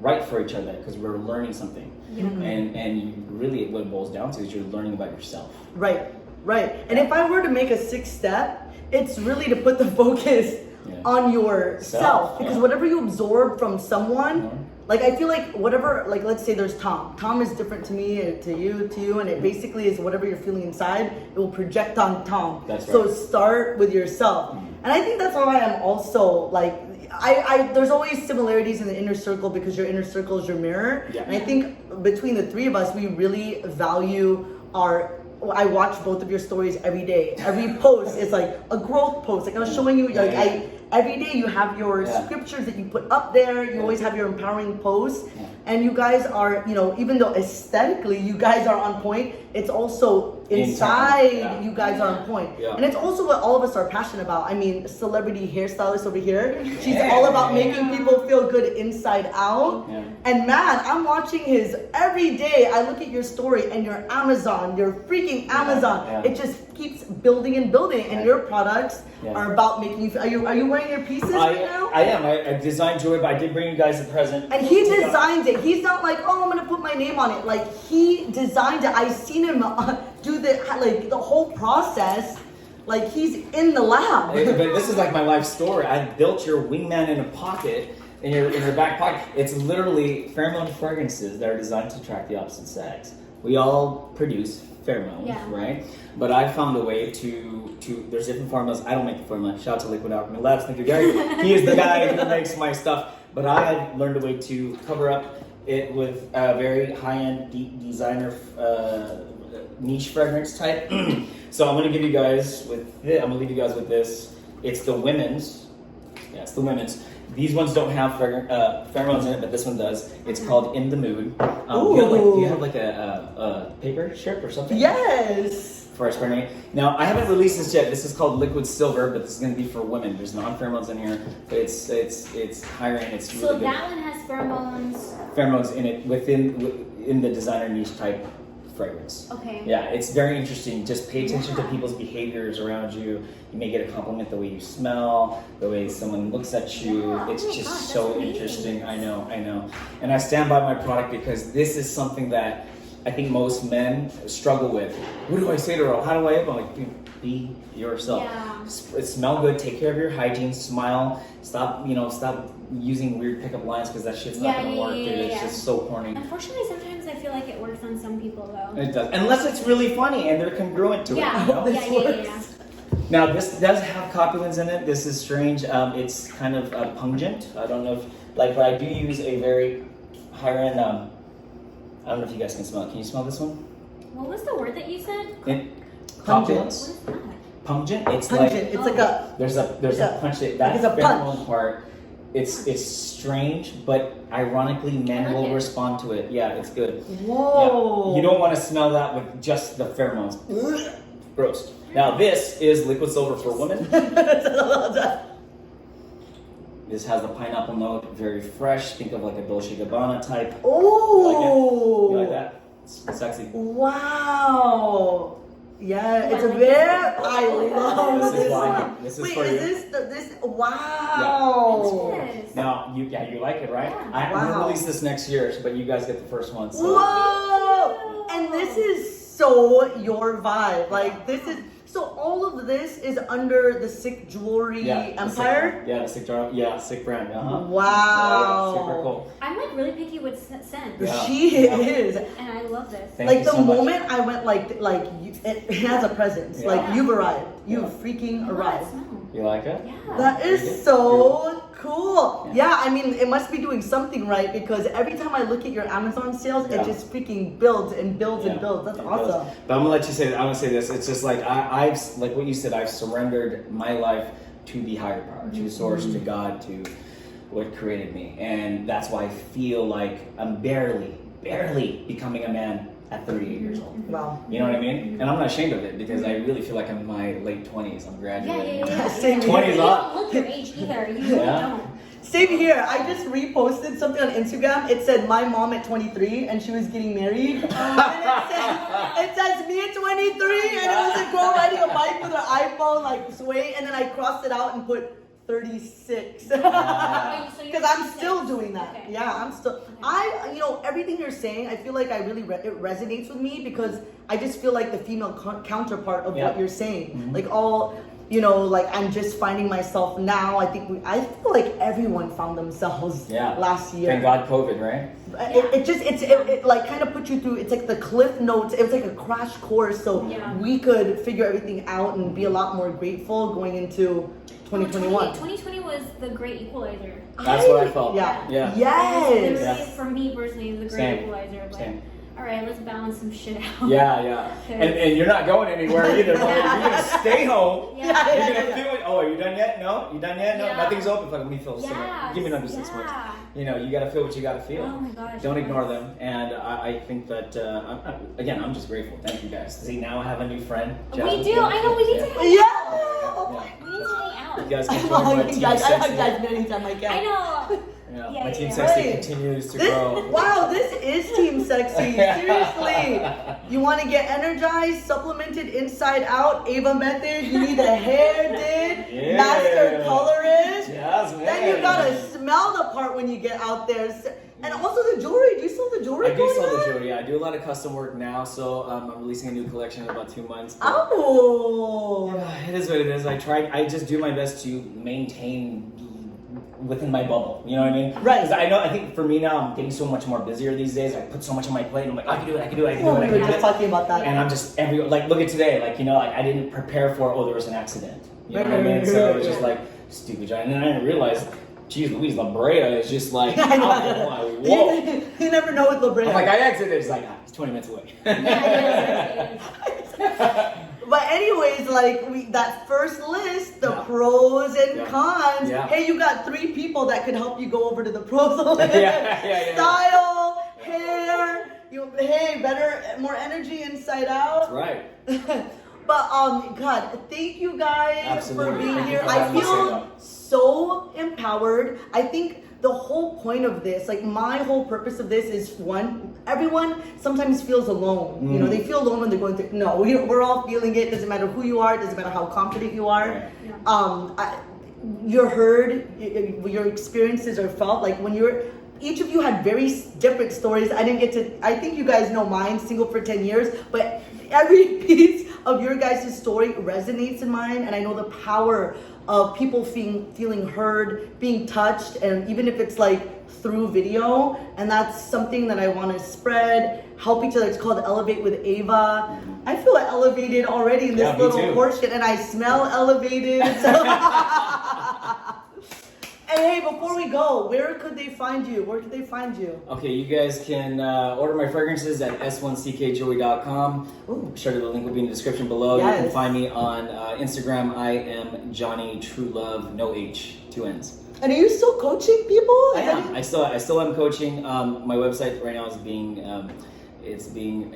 right for each other because we were learning something.
Yeah.
And you really, what it boils down to is you're learning about yourself.
Right. And if I were to make a 6th step, it's really to put the focus on yourself. Because whatever you absorb from someone, like I feel like whatever, like let's say there's Tom. Tom is different to me, to you, and it basically is whatever you're feeling inside, it will project on Tom.
That's right.
So start with yourself. And I think that's why I'm also like, I there's always similarities in the inner circle because your inner circle is your mirror.
Yeah.
And I think between the 3 of us, we really value I watch both of your stories every day. Every post is like a growth post. Like I was showing you, like every day you have your scriptures that you put up there. You always have your empowering posts. And you guys are, you know, even though aesthetically you guys are on point, it's also inside you guys are on point. And it's also what all of us are passionate about. I mean, celebrity hairstylist over here, she's all about making people feel good inside out. And man, I'm watching his every day. I look at your story and your Amazon, your freaking Amazon. It just keeps building and building. And your products are about making you feel. Are you wearing your pieces right now?
I am. I designed jewelry, but I did bring you guys a present.
And he designs it. He's not like, oh, I'm gonna put my name on it. Like he designed it. I've seen him do the whole process. Like he's in the lab.
But this is like my life story. I built your wingman in a pocket. In your back pocket. It's literally pheromone fragrances that are designed to attract the opposite sex. We all produce pheromones, right? But I found a way to there's different formulas. I don't make the formula. Shout out to Liquid Alchemy Labs. Thank you, Gary. He is the guy who makes my stuff. But I learned a way to cover up it with a very high-end designer niche fragrance type. So I'm gonna give you guys with this. I'm gonna leave you guys with this. It's the women's. Yeah, it's the women's. These ones don't have pheromones in it, but this one does. It's called In the Mood. Do you have like a paper strip or something?
Yes.
For our spray name. Now, I haven't released this yet. This is called Liquid Silver, but this is going to be for women. There's non-pheromones in here. But it's higher end. It's really
So
good.
that one has pheromones.
Pheromones in it in the designer niche type fragrance.
Okay.
Yeah, it's very interesting. Just pay attention to people's behaviors around you. You may get a compliment the way you smell, the way someone looks at you.
Yeah.
It's
Oh my
just
God,
so
that's
interesting. I know. And I stand by my product because this is something that I think most men struggle with. What do I say to her? How do I? I'm like, dude, be yourself.
Yeah.
Smell good. Take care of your hygiene. Smile. Stop using weird pickup lines because that shit's not gonna work. It's just so corny.
Unfortunately, sometimes I feel like it works on some people though.
It does, unless it's really funny and they're congruent to it. You know?
Yeah.
Now this does have copulins in it. This is strange. It's kind of pungent. I don't know if but I do use a very higher end. I don't know if you guys can smell it. Can you smell this one?
What was the word that you said?
Copulins.
What is that?
Pungent. It's
Pungent.
like
It's like a.
there's a punch. That's
a punch.
Part. It's strange, but ironically, men will respond to it. Yeah, it's good.
Whoa.
Yeah. You don't want to smell that with just the pheromones. Gross. Now this is Liquid Silver for women. This has the pineapple note, very fresh. Think of like a Dolce & Gabbana type.
Oh.
You like that? It's sexy.
Wow. Yeah, it's a bit. I love
This is
this
why.
one.
This is
Wait,
for you.
is this? Wow.
Yes.
Now, you like it, right?
Yeah.
I'm gonna release this next year, but you guys get the first one. So.
Whoa! And this is so your vibe. Like this is. So all of this is under the Sick Jewelry empire?
Sick brand. Uh-huh.
Wow.
Yeah, super cool.
I'm like really picky with scent.
Yeah.
She is.
And I love this.
Thank
like
you
the
so much.
moment I went it has a presence.
Yeah.
Like you've arrived. You've freaking
I love
arrived.
that smell.
You like it?
Yeah.
That is so cool. Yeah, I mean, it must be doing something right because every time I look at your Amazon sales, it just freaking builds and builds and builds. That's awesome.
But I'm gonna let you say that. I'm gonna say this. It's just like I've like what you said. I've surrendered my life to the higher power, to Source, to God, to what created me, and that's why I feel like I'm barely becoming a man at 38 years old.
Wow.
You know what I mean? And I'm not ashamed of it because I really feel like I'm in my late 20s. I'm graduating.
Same
20's
You
up.
don't look your age either. You really don't.
Same here. I just reposted something on Instagram. It said my mom at 23 and she was getting married. And it says me at 23 and it was a girl riding a bike with her iPhone like sway, and then I crossed it out and put 36. Because I'm still doing that.
Okay.
Yeah, I'm still. Everything you're saying, I feel like it resonates with me because I just feel like the female counterpart of what you're saying.
Mm-hmm.
Like like I'm just finding myself now. I feel like everyone found themselves last year.
Thank God COVID, right?
It like kind of put you through. It's like the cliff notes. It was like a crash course, so we could figure everything out and be a lot more grateful going into 2021.
2020 was the great equalizer.
That's what I felt.
Yeah.
Yes.
Literally, for me personally, it was the great equalizer. But,
Same.
all right, let's balance some shit out.
Yeah. And you're not going anywhere either. You're gonna stay home. You're gonna feel it. Oh, are you done yet? No. You done yet? No. Nothing's open. Like, let me feel give me another 6 months. You gotta feel what you gotta feel.
Oh my gosh.
Don't ignore them. And I think that I'm just grateful. Thank you guys. See, now I have a new friend.
We do. I know. We need to.
Yeah.
We need to hang out.
You guys can join my team.
I have Jasmin anytime I can.
I know.
My Team Sexy continues to grow.
Wow, this is Team Sexy. Seriously. You want to get energized, supplemented inside out, Ava method. You need a hair did, master colorist.
Jasmin.
Then you gotta smell the part when you get out there. And also the jewelry. Do you sell the jewelry?
I do sell the jewelry. I do a lot of custom work now, so I'm releasing a new collection in about 2 months.
Oh.
Yeah, it is what it is. I just do my best to maintain within my bubble, you know what I mean?
Right.
Because I think for me now, I'm getting so much more busier these days. I put so much on my plate, and I'm like, I can do it.
We were just talking about that.
And I'm just look at today, I didn't prepare for. There was an accident. You know what I mean? So it's just like stupid, John. And then I didn't realize, geez, Louise, La Brea is just like, whoa.
You never know with La Brea.
I'm like, I exited. It's like, it's 20 minutes away.
But anyways, that first list, the pros and cons.
Yeah.
Hey, you got 3 people that could help you go over to the pros list. Style, hair. More energy inside out.
Right.
But God, thank you guys for being here. I feel so empowered. I think the whole point of this, my whole purpose of this is everyone sometimes feels alone. They feel alone when they're going through. No, we're all feeling it. Doesn't matter who you are. Doesn't matter how confident you are. You're heard. Your experiences are felt. Each of you had very different stories. I think you guys know mine, single for 10 years, but every piece of your guys' story resonates in mine, and I know the power of people feeling heard, being touched, and even if it's through video, and that's something that I want to spread, help each other. It's called Elevate with Ava. I feel elevated already in this little portion, and I smell elevated. So. And hey, before we go, where could they find you? Okay,
you guys can order my fragrances at s1ckjoey.com. I'm sure the link will be in the description below.
Yes.
You can find me on Instagram. I am Jonny Truelove, no H, 2 N's.
And are you still coaching people?
I am. I still am coaching. My website right now is being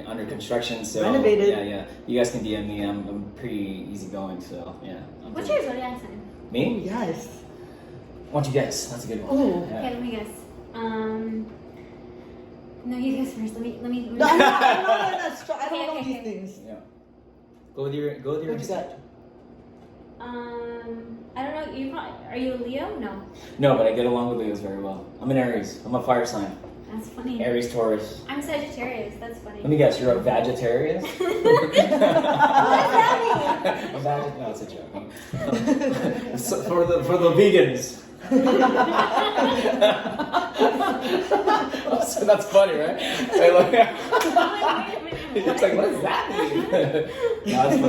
under construction. So
renovated.
Yeah. You guys can DM me. I'm pretty easygoing. So yeah.
What's your zodiac sign?
Me?
Oh, yes.
Why don't you guess? That's a good one.
Oh.
Yeah. Okay, let me guess. No, you guess first. Let me.
No, I don't know these things.
Yeah. Go with your.
What you got?
I don't know. Are you a Leo? No.
No, but I get along with Leos very well. I'm an Aries. I'm a fire sign.
That's funny.
Aries, Taurus.
I'm Sagittarius. That's funny.
Let me guess. You're a Vegetarian?
What does that mean?
No, it's a joke. For the vegans. So that's funny, right? It's like, what does that mean?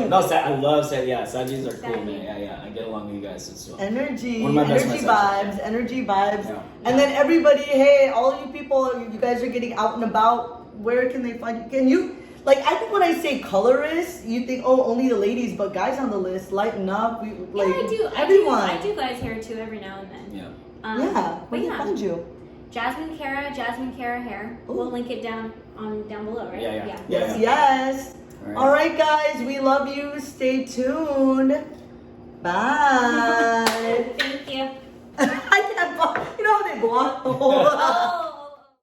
No, I love Sagis are cool, man. Yeah, I get along with you guys. It's
energy vibes. Yeah. And then everybody, hey, all you people, you guys are getting out and about. Where can they find you? Can you? I think when I say colorist, you think, only the ladies, but guys on the list, lighten up.
I do.
Everyone.
I do guys here too every now and then.
Yeah.
Where can I find you?
Jasmin Cara hair. Ooh. We'll link it down below, right?
Yeah.
Yes. All right, guys, we love you. Stay tuned. Bye.
Thank you.
I can't. No.